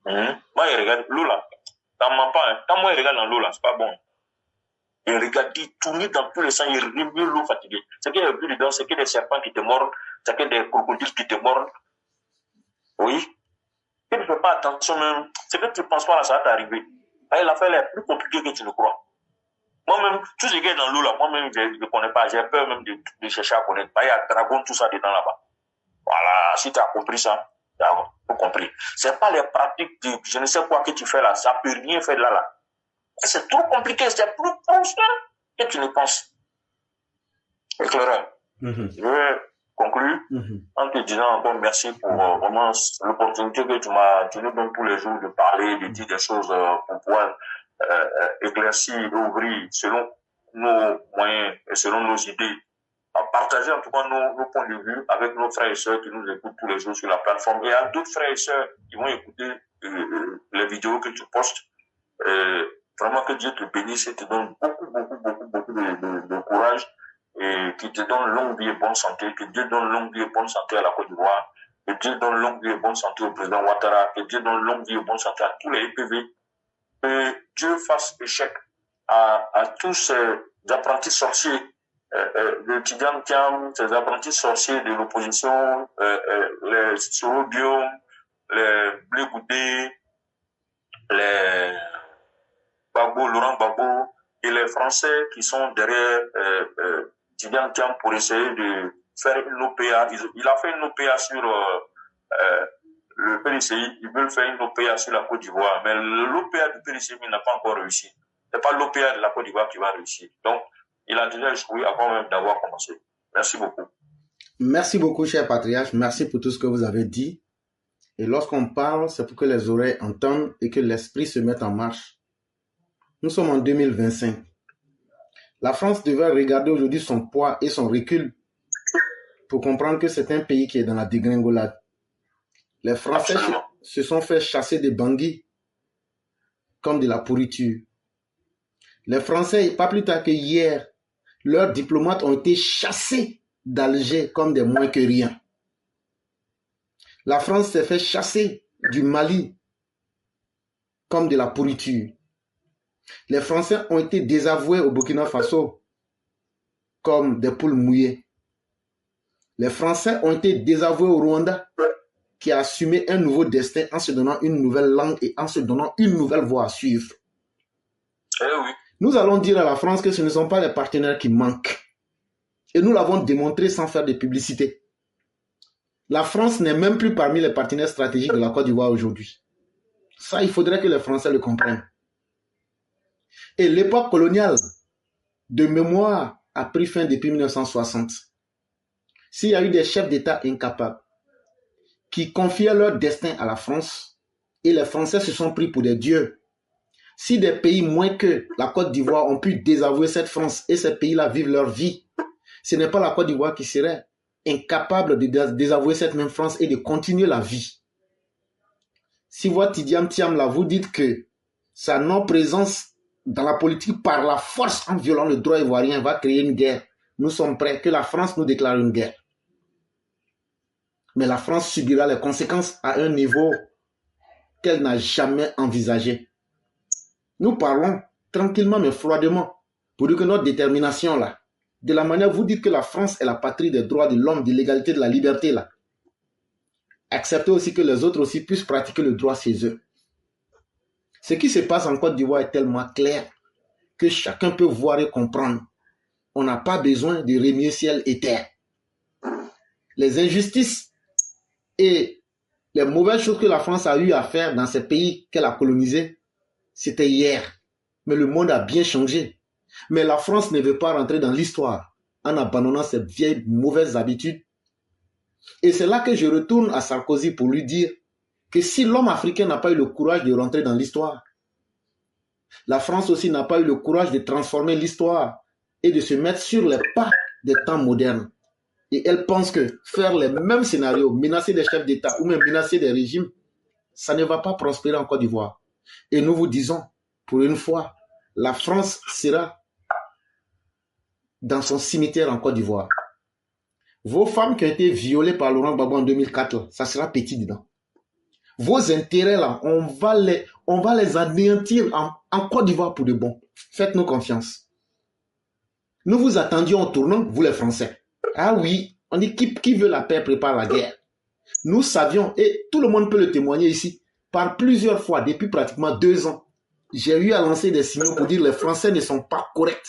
Moi, il regarde l'eau là. Ça ne ment pas. Hein. Quand moi, il regarde dans l'eau là, c'est pas bon. Il regarde, il tourne dans tous les sens, il remue l'eau fatiguée. C'est qu'il y a plus dedans, c'est que des serpents qui te mordent, c'est que des crocodiles qui te mordent. Oui. Si tu ne fais pas attention même, c'est que tu ne penses pas là, ça va t'arriver. L'affaire est plus compliquée que tu ne crois. Moi-même, tout ce qui est dans l'eau là, moi-même, je ne connais pas. J'ai peur même de chercher à connaître. Il y a dragon, tout ça dedans là-bas. Voilà, si tu as compris ça. Vous compris. C'est pas les pratiques de je ne sais quoi que tu fais là, ça peut rien faire là. C'est trop compliqué, c'est plus profond que tu ne penses. Éclaireur. Je vais conclure en te disant encore merci pour vraiment l'opportunité que tu nous donnes tous les jours de parler, de dire des choses pour pouvoir éclaircir et ouvrir selon nos moyens et selon nos idées. partager en tout cas nos points de vue avec nos frères et sœurs qui nous écoutent tous les jours sur la plateforme. Et à d'autres frères et sœurs qui vont écouter les vidéos que tu postes. Vraiment que Dieu te bénisse et te donne beaucoup de courage et qui te donne longue vie et bonne santé. Que Dieu donne longue vie et bonne santé à la Côte d'Ivoire. Que Dieu donne longue vie et bonne santé au président Ouattara. Que Dieu donne longue vie et bonne santé à tous les EPV. Que Dieu fasse échec à tous ces apprentis sorciers de Tidjane Thiam, ces apprentis sorciers de l'opposition, les Sorobium, les Blé Goudé, les Gbagbo, Laurent Gbagbo et les Français qui sont derrière Tidjane Thiam pour essayer de faire une OPA. Il a fait une OPA sur le PDCI, ils veulent faire une OPA sur la Côte d'Ivoire, mais l'OPA du PDCI n'a pas encore réussi. C'est pas l'OPA de la Côte d'Ivoire qui va réussir. Donc, il a déjà échoué avant même d'avoir commencé. Merci beaucoup. Merci beaucoup, cher patriarche. Merci pour tout ce que vous avez dit. Et lorsqu'on parle, c'est pour que les oreilles entendent et que l'esprit se mette en marche. Nous sommes en 2025. La France devrait regarder aujourd'hui son poids et son recul pour comprendre que c'est un pays qui est dans la dégringolade. Les Français se sont fait chasser des Bangui comme de la pourriture. Les Français, pas plus tard que hier, leurs diplomates ont été chassés d'Alger comme des moins que rien. La France s'est fait chasser du Mali comme de la pourriture. Les Français ont été désavoués au Burkina Faso comme des poules mouillées. Les Français ont été désavoués au Rwanda qui a assumé un nouveau destin en se donnant une nouvelle langue et en se donnant une nouvelle voie à suivre. Oui. Nous allons dire à la France que ce ne sont pas les partenaires qui manquent. Et nous l'avons démontré sans faire de publicité. La France n'est même plus parmi les partenaires stratégiques de la Côte d'Ivoire aujourd'hui. Ça, il faudrait que les Français le comprennent. Et l'époque coloniale de mémoire a pris fin depuis 1960. S'il y a eu des chefs d'État incapables qui confiaient leur destin à la France et les Français se sont pris pour des dieux, si des pays moins que la Côte d'Ivoire ont pu désavouer cette France et ces pays-là vivent leur vie, ce n'est pas la Côte d'Ivoire qui serait incapable de désavouer cette même France et de continuer la vie. Si votre Tidjane Thiam là, vous dites que sa non-présence dans la politique par la force en violant le droit ivoirien va créer une guerre, nous sommes prêts que la France nous déclare une guerre. Mais la France subira les conséquences à un niveau qu'elle n'a jamais envisagé. Nous parlons tranquillement mais froidement pour dire que notre détermination là, de la manière vous dites que la France est la patrie des droits de l'homme, de l'égalité, de la liberté là, acceptez aussi que les autres aussi puissent pratiquer le droit chez eux. Ce qui se passe en Côte d'Ivoire est tellement clair que chacun peut voir et comprendre. On n'a pas besoin de remuer ciel et terre. Les injustices et les mauvaises choses que la France a eu à faire dans ces pays qu'elle a colonisés, c'était hier. Mais le monde a bien changé. Mais la France ne veut pas rentrer dans l'histoire en abandonnant ses vieilles mauvaises habitudes. Et c'est là que je retourne à Sarkozy pour lui dire que si l'homme africain n'a pas eu le courage de rentrer dans l'histoire, la France aussi n'a pas eu le courage de transformer l'histoire et de se mettre sur les pas des temps modernes. Et elle pense que faire les mêmes scénarios, menacer des chefs d'État ou même menacer des régimes, ça ne va pas prospérer en Côte d'Ivoire. Et nous vous disons, pour une fois, la France sera dans son cimetière en Côte d'Ivoire. Vos femmes qui ont été violées par Laurent Gbagbo en 2004, ça sera petit dedans. Vos intérêts là, on va les anéantir en Côte d'Ivoire pour de bon. Faites-nous confiance. Nous vous attendions en tournant, vous les Français. Ah oui, on dit qui veut la paix prépare la guerre. Nous savions, et tout le monde peut le témoigner ici, par plusieurs fois, depuis pratiquement 2 ans, j'ai eu à lancer des signaux pour dire les Français ne sont pas corrects.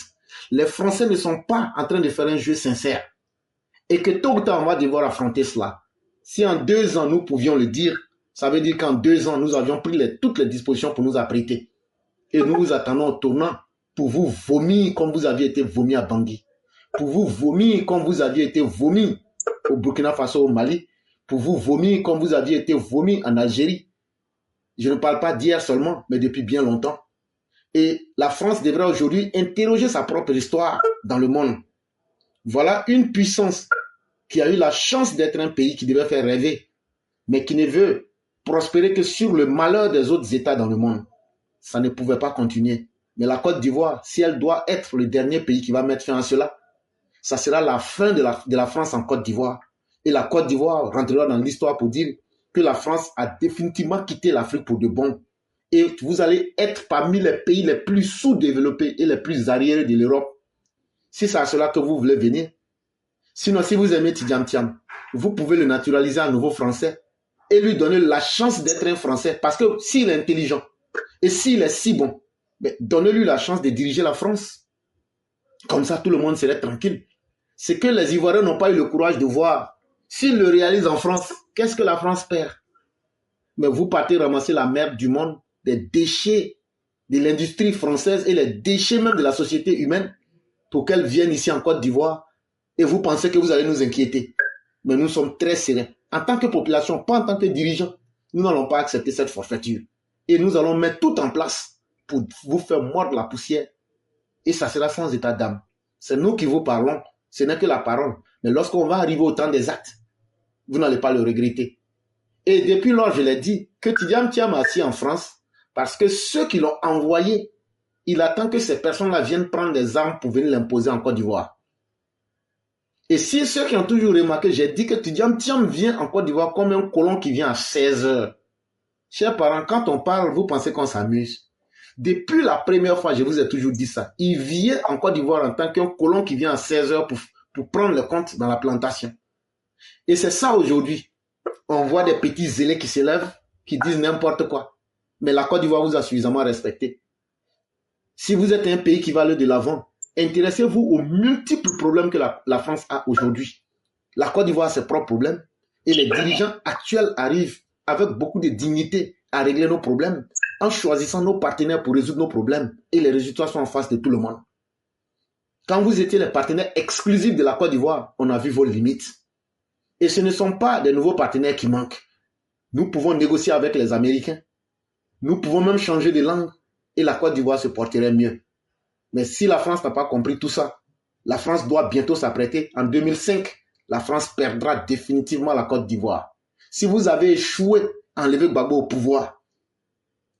Les Français ne sont pas en train de faire un jeu sincère. Et que tôt ou tard, on va devoir affronter cela. Si en 2 ans, nous pouvions le dire, ça veut dire qu'en 2 ans, nous avions pris toutes les dispositions pour nous apprêter. Et nous vous attendons au tournant pour vous vomir comme vous aviez été vomi à Bangui. Pour vous vomir comme vous aviez été vomi au Burkina Faso, au Mali. Pour vous vomir comme vous aviez été vomi en Algérie. Je ne parle pas d'hier seulement, mais depuis bien longtemps. Et la France devrait aujourd'hui interroger sa propre histoire dans le monde. Voilà une puissance qui a eu la chance d'être un pays qui devait faire rêver, mais qui ne veut prospérer que sur le malheur des autres États dans le monde. Ça ne pouvait pas continuer. Mais la Côte d'Ivoire, si elle doit être le dernier pays qui va mettre fin à cela, ça sera la fin de la France en Côte d'Ivoire. Et la Côte d'Ivoire rentrera dans l'histoire pour dire que la France a définitivement quitté l'Afrique pour de bon. Et vous allez être parmi les pays les plus sous-développés et les plus arriérés de l'Europe. Si c'est à cela que vous voulez venir. Sinon, si vous aimez Tidjam Thiam, vous pouvez le naturaliser à nouveau français et lui donner la chance d'être un Français. Parce que s'il est intelligent et s'il est si bon, donnez-lui la chance de diriger la France. Comme ça, tout le monde serait tranquille. C'est que les Ivoiriens n'ont pas eu le courage de voir. S'ils le réalisent en France, qu'est-ce que la France perd? Mais vous partez ramasser la merde du monde, des déchets de l'industrie française et les déchets même de la société humaine pour qu'elles viennent ici en Côte d'Ivoire et vous pensez que vous allez nous inquiéter. Mais nous sommes très sereins. En tant que population, pas en tant que dirigeants, nous n'allons pas accepter cette forfaiture. Et nous allons mettre tout en place pour vous faire mordre la poussière. Et ça sera sans état d'âme. C'est nous qui vous parlons. Ce n'est que la parole. Mais lorsqu'on va arriver au temps des actes, vous n'allez pas le regretter. Et depuis lors, je l'ai dit, que Tidjam Thiam est assis en France parce que ceux qui l'ont envoyé, il attend que ces personnes-là viennent prendre des armes pour venir l'imposer en Côte d'Ivoire. Et si ceux qui ont toujours remarqué, j'ai dit que Tidjam Thiam vient en Côte d'Ivoire comme un colon qui vient à 16 heures. Chers parents, quand on parle, vous pensez qu'on s'amuse. Depuis la première fois, je vous ai toujours dit ça. Il vient en Côte d'Ivoire en tant qu'un colon qui vient à 16 heures pour prendre le compte dans la plantation. Et c'est ça aujourd'hui. On voit des petits zélés qui s'élèvent, qui disent n'importe quoi. Mais la Côte d'Ivoire vous a suffisamment respecté. Si vous êtes un pays qui va aller de l'avant, intéressez-vous aux multiples problèmes que la France a aujourd'hui. La Côte d'Ivoire a ses propres problèmes et les dirigeants actuels arrivent avec beaucoup de dignité à régler nos problèmes en choisissant nos partenaires pour résoudre nos problèmes et les résultats sont en face de tout le monde. Quand vous étiez les partenaires exclusifs de la Côte d'Ivoire, on a vu vos limites. Et ce ne sont pas des nouveaux partenaires qui manquent. Nous pouvons négocier avec les Américains. Nous pouvons même changer de langue et la Côte d'Ivoire se porterait mieux. Mais si la France n'a pas compris tout ça, la France doit bientôt s'apprêter. En 2005, la France perdra définitivement la Côte d'Ivoire. Si vous avez échoué à enlever Gbagbo au pouvoir,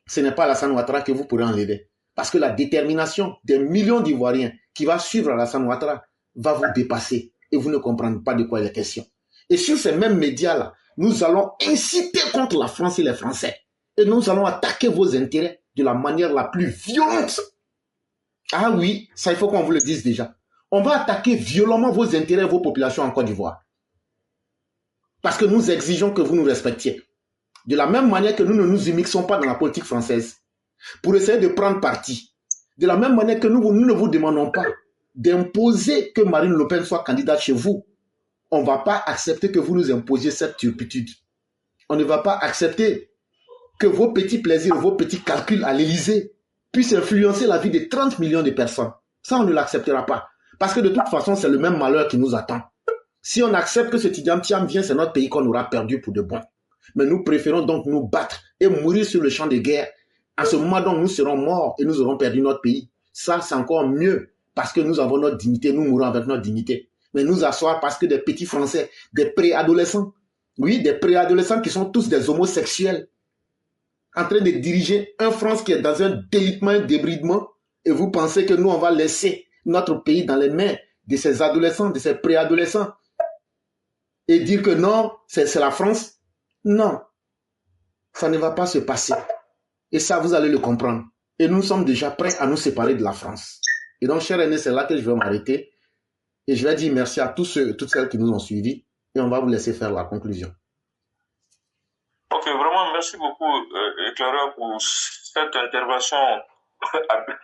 ce n'est pas Alassane Ouattara que vous pourrez enlever. Parce que la détermination des millions d'Ivoiriens qui va suivre Alassane Ouattara va vous dépasser et vous ne comprendrez pas de quoi il est question. Et sur ces mêmes médias-là, nous allons inciter contre la France et les Français. Et nous allons attaquer vos intérêts de la manière la plus violente. Ah oui, ça il faut qu'on vous le dise déjà. On va attaquer violemment vos intérêts et vos populations en Côte d'Ivoire. Parce que nous exigeons que vous nous respectiez. De la même manière que nous ne nous immixons pas dans la politique française pour essayer de prendre parti. De la même manière que nous ne vous demandons pas d'imposer que Marine Le Pen soit candidate chez vous. On ne va pas accepter que vous nous imposiez cette turpitude. On ne va pas accepter que vos petits plaisirs, vos petits calculs à l'Élysée puissent influencer la vie de 30 millions de personnes. Ça, on ne l'acceptera pas. Parce que de toute façon, c'est le même malheur qui nous attend. Si on accepte que ce Tidjam Thiam vient, c'est notre pays qu'on aura perdu pour de bon. Mais nous préférons donc nous battre et mourir sur le champ de guerre. À ce moment donc, nous serons morts et nous aurons perdu notre pays. Ça, c'est encore mieux parce que nous avons notre dignité, nous mourrons avec notre dignité. Mais nous asseoir parce que des petits Français, des préadolescents, oui, des préadolescents qui sont tous des homosexuels, en train de diriger un France qui est dans un délitement, un débridement, et vous pensez que nous, on va laisser notre pays dans les mains de ces adolescents, de ces préadolescents, et dire que non, c'est la France? Non, ça ne va pas se passer. Et ça, vous allez le comprendre. Et nous sommes déjà prêts à nous séparer de la France. Et donc, chers aînés, c'est là que je vais m'arrêter. Et je vais dire merci à tous ceux et toutes celles qui nous ont suivis. Et on va vous laisser faire la conclusion. Ok, vraiment, merci beaucoup, éclaireur, pour cette intervention,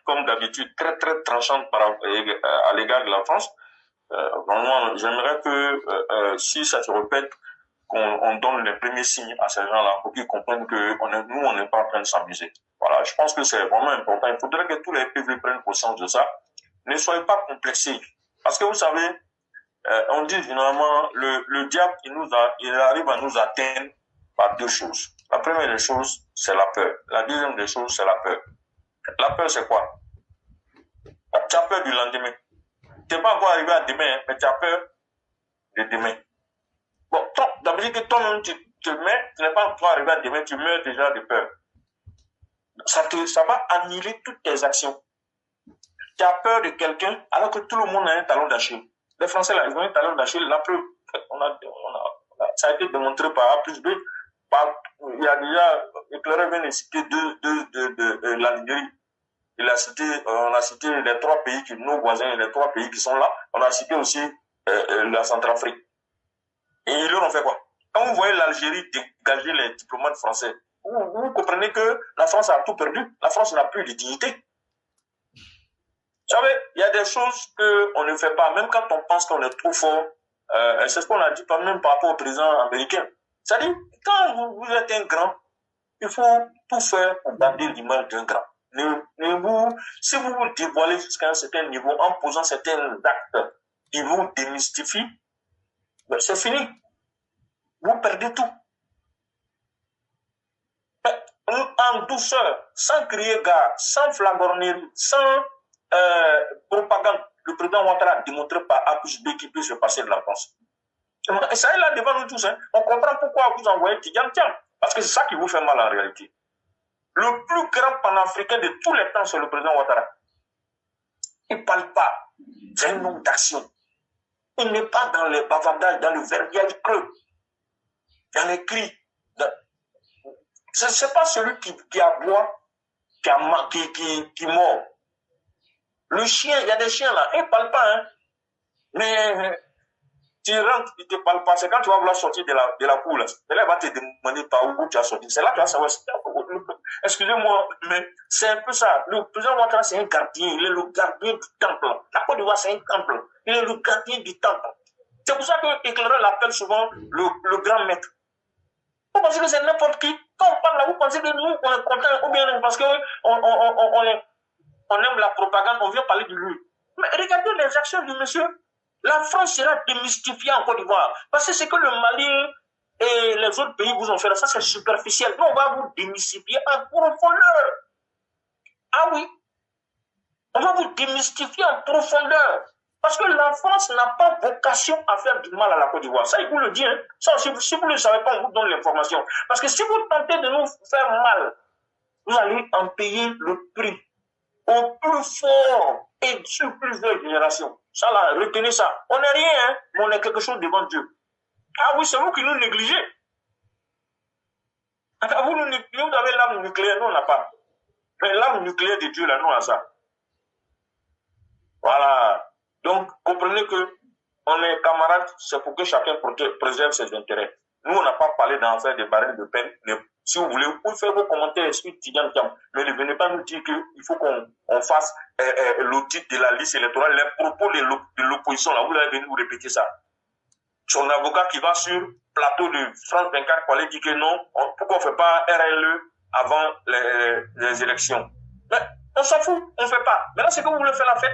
comme d'habitude, très, très tranchante à l'égard de la France. Vraiment, j'aimerais que, si ça se répète, qu'on donne les premiers signes à ces gens-là pour qu'ils comprennent que nous, on n'est pas en train de s'amuser. Voilà, je pense que c'est vraiment important. Il faudrait que tous les PV prennent conscience de ça. Ne soyez pas complexés. Parce que vous savez, on dit généralement, le diable, il arrive à nous atteindre par deux choses. La première des choses, c'est la peur. La deuxième des choses, c'est la peur. La peur, c'est quoi? Tu as peur du lendemain. Tu n'es pas encore arrivé à demain, hein, mais tu as peur de demain. Bon, ça veut dire que toi-même, tu n'es pas encore arrivé à demain, tu meurs déjà de peur. Ça va annuler toutes tes actions. Tu as peur de quelqu'un alors que tout le monde a un talon d'Achille. Les Français, là, ils ont un talon d'Achille. La preuve, ça a été démontré par A plus B. Il y a déjà, Éclaireur vient de citer l'Algérie. On a cité les 3 pays, nos voisins, les 3 pays qui sont là. On a cité aussi la Centrafrique. Et ils leur ont fait quoi? Quand vous voyez l'Algérie dégager les diplomates français, vous comprenez que la France a tout perdu. La France n'a plus de dignité. Vous savez, il y a des choses qu'on ne fait pas, même quand on pense qu'on est trop fort. C'est ce qu'on a dit même par rapport au président américain. C'est-à-dire, quand vous êtes un grand, il faut tout faire pour garder l'image d'un grand. Si vous vous dévoilez jusqu'à un certain niveau en posant certains actes qui vous démystifient, ben c'est fini. Vous perdez tout. En douceur, sans crier gare, sans flagornerie, sans propagande, le président Ouattara a démontré par A plus B qu'il peut se passer de la France. Et ça est là devant nous tous. Hein. On comprend pourquoi vous envoyez Tidjane Thiam. Parce que c'est ça qui vous fait mal en réalité. Le plus grand panafricain de tous les temps, c'est le président Ouattara. Il ne parle pas d'un homme d'action. Il n'est pas dans les bavardages, dans le verbiage creux, dans les cris. Ce n'est pas celui qui aboie, qui mord. Le chien, il y a des chiens là, ils ne parlent pas. Hein. Mais tu rentres, ils ne te parlent pas. C'est quand tu vas vouloir sortir de la cour. Là, elle va te demander par où tu as sorti. C'est là que tu vas savoir. Excusez-moi, mais c'est un peu ça. Le président Ouattara, c'est un gardien. Il est le gardien du temple. La Côte d'Ivoire, c'est un temple. Il est le gardien du temple. C'est pour ça que Éclaireur l'appelle souvent le grand maître. Vous pensez que c'est n'importe qui. Quand on parle là, vous pensez que nous, on est content, ou bien parce qu'on aime la propagande, on vient parler de lui. Mais regardez les actions du monsieur. La France sera démystifiée en Côte d'Ivoire. Parce que c'est que le Mali et les autres pays vous ont fait là, ça c'est superficiel. Nous, on va vous démystifier en profondeur. Ah oui. On va vous démystifier en profondeur. Parce que la France n'a pas vocation à faire du mal à la Côte d'Ivoire. Ça, il vous le dit. Hein. Ça, si vous ne le savez pas, on vous donne l'information. Parce que si vous tentez de nous faire mal, vous allez en payer le prix au plus fort et sur plusieurs générations. Ça, là, retenez ça. On n'est rien, hein, mais on est quelque chose devant Dieu. Ah oui, c'est vous qui nous négligez. Vous avez l'arme nucléaire, nous, on n'a pas. Mais l'arme nucléaire de Dieu, là, nous, on a ça. Voilà. Donc, comprenez que on est camarades, c'est pour que chacun préserve ses intérêts. Nous, on n'a pas parlé d'en faire des barils de peine. Mais si vous voulez, vous pouvez faire vos commentaires sur Tidjane Thiam. Mais ne venez pas nous dire qu'il faut qu'on fasse l'audit de la liste électorale, les propos de l'opposition. Là, vous allez venir vous répéter ça. Son avocat qui va sur le plateau de France 24 pour aller dire que non, pourquoi on ne fait pas RLE avant les élections? Mais on s'en fout, on ne fait pas. Maintenant, c'est que vous voulez faire la fête.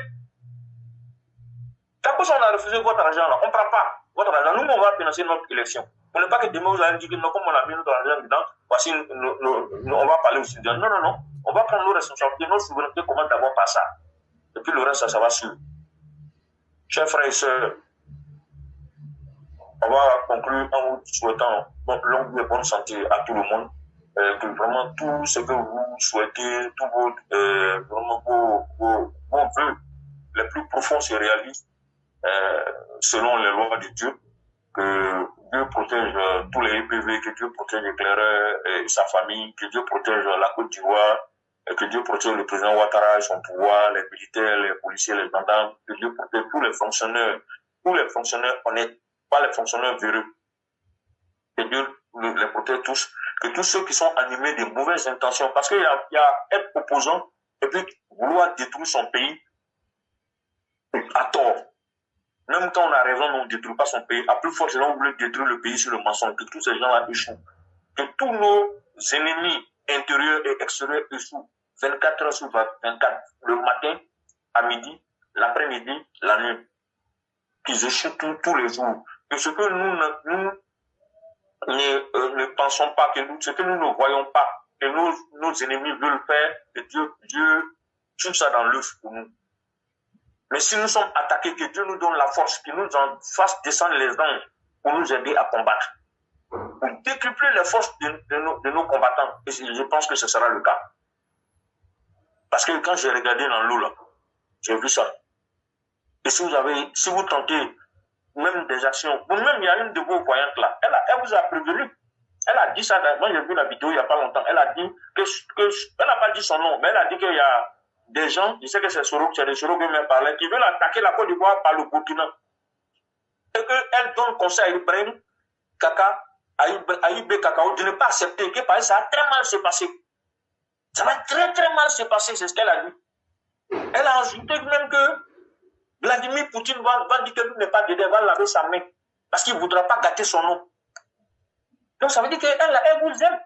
Quand on a refusé votre argent, là, on ne prend pas votre argent. Nous, on va financer notre élection. On n'est pas que demain, vous allez dire que non, comme on a mis notre argent dedans, voici, on va parler aussi. Non, non, non. On va prendre nos responsabilités, nos souverainetés, comment d'abord par ça. Et puis le reste, ça va suivre. Chers frères et sœurs, on va conclure en vous souhaitant longue vie et bonne santé à tout le monde. Que vraiment tout ce que vous souhaitez, tous vos vœux les plus profonds se réalisent. Selon les lois de Dieu, que Dieu protège tous les EPV, que Dieu protège Éclaireur et sa famille, que Dieu protège la Côte d'Ivoire, que Dieu protège le président Ouattara et son pouvoir, les militaires, les policiers, les gendarmes, que Dieu protège tous les fonctionnaires honnêtes, pas les fonctionnaires véreux. Que Dieu les protège tous, que tous ceux qui sont animés de mauvaises intentions, parce qu'il y a être opposant et puis vouloir détruire son pays à tort. Même quand on a raison, on ne détruit pas son pays. À plus forte raison, on veut détruire le pays sur le mensonge. Que tous ces gens-là échouent. Que tous nos ennemis intérieurs et extérieurs échouent. 24 heures sur 24. Le matin, à midi, l'après-midi, la nuit. Qu'ils échouent tous les jours. Que ce que nous ne pensons pas, ce que nous ne voyons pas, que nos ennemis veulent faire, que Dieu tue ça dans l'œuf pour nous. Mais si nous sommes attaqués, que Dieu nous donne la force, qu'il nous en fasse descendre les anges pour nous aider à combattre. Pour décupler les forces de nos combattants. Et je pense que ce sera le cas. Parce que quand j'ai regardé dans l'eau, là, j'ai vu ça. Et si vous tentez même des actions, même il y a une de vos voyantes là, elle vous a prévenu. Elle a dit ça, moi j'ai vu la vidéo il n'y a pas longtemps, elle a dit elle n'a pas dit son nom, mais elle a dit qu'il y a des gens, je sais que c'est des Soro que me parlait, qui veulent attaquer la Côte d'Ivoire par le Burkina. Et qu'elle donne conseil à Ibrahim Kaka, à Ibé Kakao, de ne pas accepter, que ça a très mal se passer. Ça va très très mal se passer, c'est ce qu'elle a dit. Elle a ajouté même que Vladimir Poutine va dire que lui n'est pas dedans, va laver sa main, parce qu'il ne voudra pas gâter son nom. Donc ça veut dire qu'elle vous aime,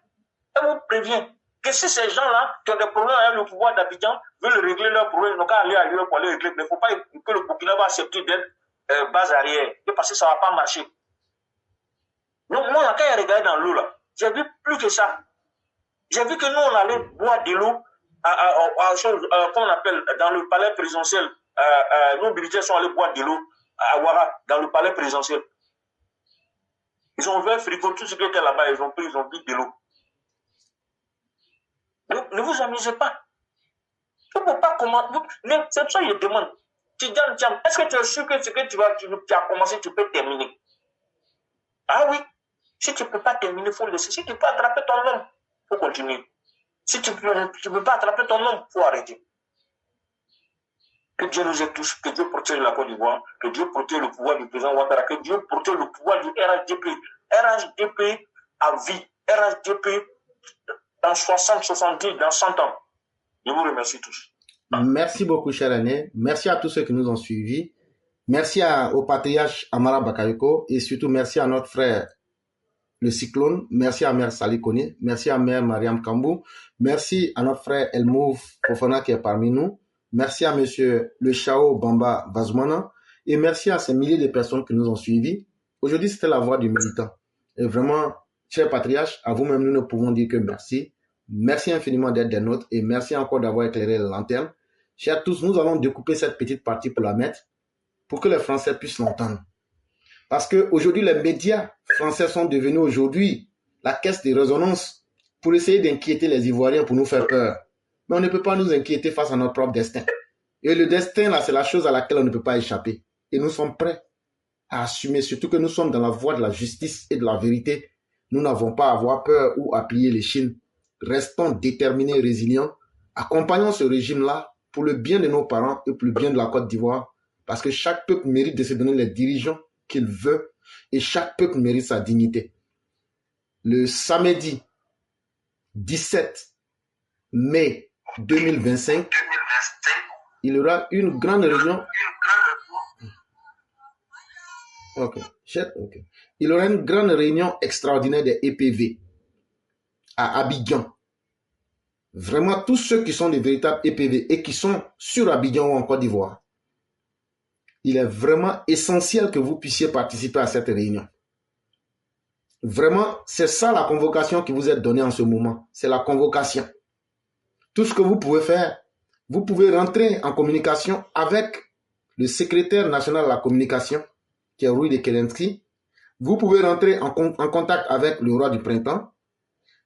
elle vous prévient que si ces gens-là qui ont des problèmes avec le pouvoir d'Abidjan veulent régler leurs problèmes, ils n'ont qu'à aller ailleurs pour les régler. Mais il ne faut pas que le Burkina va accepter d'être base arrière, parce que ça ne va pas marcher. Donc moi, quand j'ai regardé dans l'eau, là, j'ai vu plus que ça. J'ai vu que nous, on allait boire de l'eau, qu'on appelle dans le palais présidentiel. Nos militaires sont allés boire de l'eau à Ouara, dans le palais présidentiel. Ils ont ouvert frigo, tout ce qui était là-bas, ils ont bu de l'eau. Ne vous amusez pas. Tu ne peux pas commencer. C'est pour ça que je demande. Est-ce que tu es sûr que ce que tu as commencé, tu peux terminer? Ah oui. Si tu ne peux pas terminer, il faut laisser. Si tu peux attraper ton homme, il faut continuer. Si tu ne peux pas attraper ton homme, il faut arrêter. Que Dieu nous aide tous, que Dieu protège la Côte d'Ivoire, que Dieu protège le pouvoir du président Ouattara, que Dieu protège le pouvoir du RHDP. RHDP à vie, RHDP dans 60, 70, dans 100 ans. Je vous remercie tous. Merci beaucoup, cher Aîné. Merci à tous ceux qui nous ont suivis. Merci au patriarche Amara Bakayoko et surtout merci à notre frère le Cyclone. Merci à Mère Salikoni. Merci à Mère Mariam Kambou. Merci à notre frère Elmouf Fofana qui est parmi nous. Merci à monsieur le Chao Bamba Vazmana. Et merci à ces milliers de personnes qui nous ont suivis. Aujourd'hui, c'était la voix du militant. Et vraiment, cher patriarche, à vous-même, nous ne pouvons dire que merci. Merci infiniment d'être des nôtres et merci encore d'avoir éclairé la lanterne. Chers tous, nous allons découper cette petite partie pour la mettre, pour que les Français puissent l'entendre. Parce qu'aujourd'hui, les médias français sont devenus aujourd'hui la caisse de résonance pour essayer d'inquiéter les Ivoiriens pour nous faire peur. Mais on ne peut pas nous inquiéter face à notre propre destin. Et le destin, là, c'est la chose à laquelle on ne peut pas échapper. Et nous sommes prêts à assumer, surtout que nous sommes dans la voie de la justice et de la vérité. Nous n'avons pas à avoir peur ou à plier les chines. Restons déterminés et résilients. Accompagnons ce régime-là pour le bien de nos parents et pour le bien de la Côte d'Ivoire. Parce que chaque peuple mérite de se donner les dirigeants qu'il veut et chaque peuple mérite sa dignité. Le samedi 17 mai 2025, il y aura une grande réunion. Il y aura une grande réunion extraordinaire des EPV à Abidjan. Vraiment, tous ceux qui sont des véritables EPV et qui sont sur Abidjan ou en Côte d'Ivoire, il est vraiment essentiel que vous puissiez participer à cette réunion. Vraiment, c'est ça la convocation qui vous est donnée en ce moment. C'est la convocation. Tout ce que vous pouvez faire, vous pouvez rentrer en communication avec le secrétaire national de la communication, qui est Rui de Kerensky. Vous pouvez rentrer en contact avec le roi du printemps.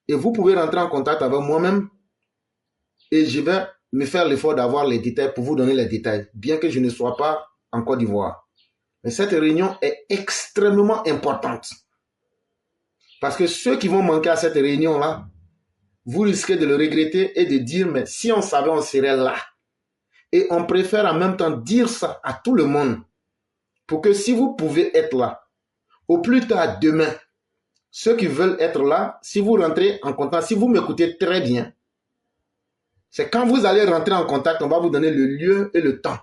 Et vous pouvez rentrer en contact avec moi-même. Et je vais me faire l'effort d'avoir les détails pour vous donner les détails, bien que je ne sois pas en Côte d'Ivoire. Mais cette réunion est extrêmement importante. Parce que ceux qui vont manquer à cette réunion-là, vous risquez de le regretter et de dire, mais si on savait, on serait là. Et on préfère en même temps dire ça à tout le monde. Pour que si vous pouvez être là, au plus tard demain, ceux qui veulent être là, si vous rentrez en contact, si vous m'écoutez très bien, c'est quand vous allez rentrer en contact, on va vous donner le lieu et le temps.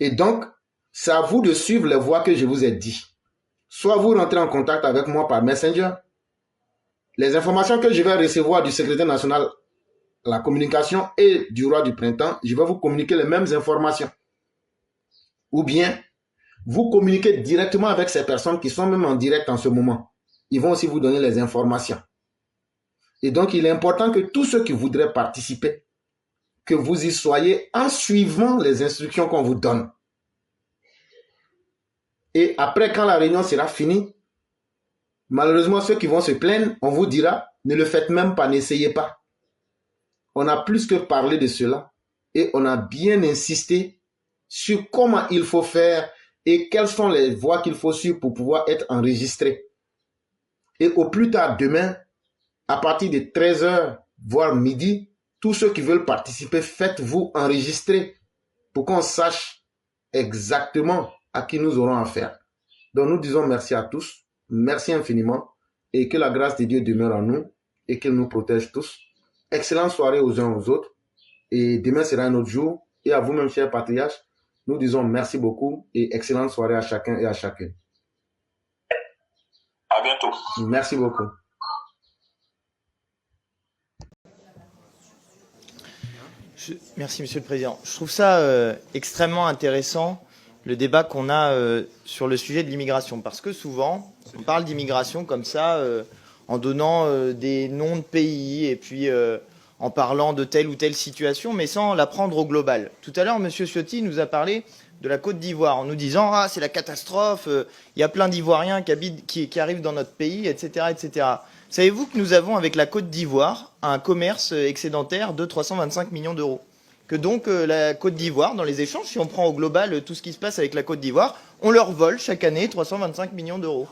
Et donc, c'est à vous de suivre les voies que je vous ai dit. Soit vous rentrez en contact avec moi par Messenger. Les informations que je vais recevoir du secrétaire national de la communication et du roi du printemps, je vais vous communiquer les mêmes informations. Ou bien, vous communiquez directement avec ces personnes qui sont même en direct en ce moment. Ils vont aussi vous donner les informations. Et donc, il est important que tous ceux qui voudraient participer que vous y soyez en suivant les instructions qu'on vous donne. Et après, quand la réunion sera finie, malheureusement, ceux qui vont se plaindre, on vous dira, ne le faites même pas, n'essayez pas. On a plus que parlé de cela et on a bien insisté sur comment il faut faire et quelles sont les voies qu'il faut suivre pour pouvoir être enregistré. Et au plus tard demain, à partir de 13h, voire midi, tous ceux qui veulent participer, faites-vous enregistrer pour qu'on sache exactement à qui nous aurons affaire. Donc nous disons merci à tous, merci infiniment et que la grâce de Dieu demeure en nous et qu'il nous protège tous. Excellente soirée aux uns aux autres et demain sera un autre jour. Et à vous-même, chers patriarches, nous disons merci beaucoup et excellente soirée à chacun et à chacune. À bientôt. Merci beaucoup. Merci, Monsieur le Président. Je trouve ça extrêmement intéressant, le débat qu'on a sur le sujet de l'immigration. Parce que souvent, on parle d'immigration comme ça, en donnant des noms de pays et puis en parlant de telle ou telle situation, mais sans la prendre au global. Tout à l'heure, Monsieur Ciotti nous a parlé de la Côte d'Ivoire en nous disant « Ah, c'est la catastrophe, il y a plein d'Ivoiriens qui arrivent dans notre pays, etc. etc. » Savez-vous que nous avons avec la Côte d'Ivoire un commerce excédentaire de 325 millions d'euros? Que donc la Côte d'Ivoire, dans les échanges, si on prend au global tout ce qui se passe avec la Côte d'Ivoire, on leur vole chaque année 325 millions d'euros.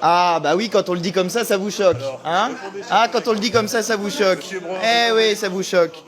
Ah bah oui, quand on le dit comme ça vous choque. Hein? Ah, quand on le dit comme ça vous choque. Eh oui, ça vous choque.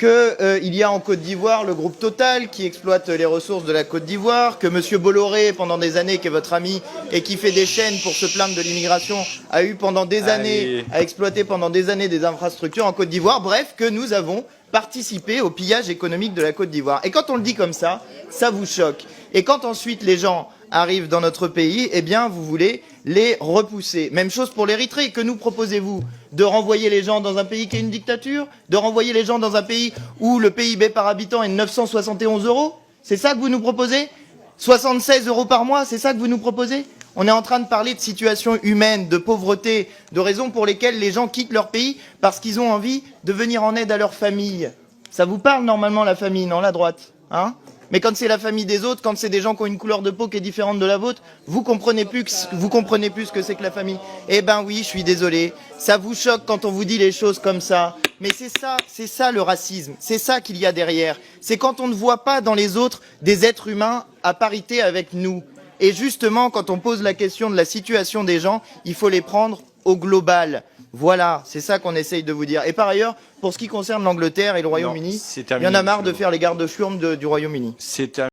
Il y a en Côte d'Ivoire le groupe Total qui exploite les ressources de la Côte d'Ivoire, que M. Bolloré, pendant des années, qui est votre ami et qui fait des chaînes pour se plaindre de l'immigration, a eu pendant des années, a exploité pendant des années des infrastructures en Côte d'Ivoire. Bref, que nous avons participé au pillage économique de la Côte d'Ivoire. Et quand on le dit comme ça vous choque. Et quand ensuite les gens arrivent dans notre pays, eh bien, vous voulez les repousser. Même chose pour l'Érythrée. Que nous proposez-vous? De renvoyer les gens dans un pays qui est une dictature? De renvoyer les gens dans un pays où le PIB par habitant est de 971 €? C'est ça que vous nous proposez? 76 € par mois, c'est ça que vous nous proposez? On est en train de parler de situation humaine, de pauvreté, de raisons pour lesquelles les gens quittent leur pays parce qu'ils ont envie de venir en aide à leur famille. Ça vous parle normalement la famille, non, la droite, hein? Mais quand c'est la famille des autres, quand c'est des gens qui ont une couleur de peau qui est différente de la vôtre, vous comprenez plus ce que c'est que la famille. Eh ben oui, je suis désolé. Ça vous choque quand on vous dit les choses comme ça. Mais c'est ça le racisme. C'est ça qu'il y a derrière. C'est quand on ne voit pas dans les autres des êtres humains à parité avec nous. Et justement, quand on pose la question de la situation des gens, il faut les prendre au global. Voilà, c'est ça qu'on essaye de vous dire. Et par ailleurs, pour ce qui concerne l'Angleterre et le Royaume-Uni, il y en a marre de faire les gardes-chiourmes du Royaume-Uni.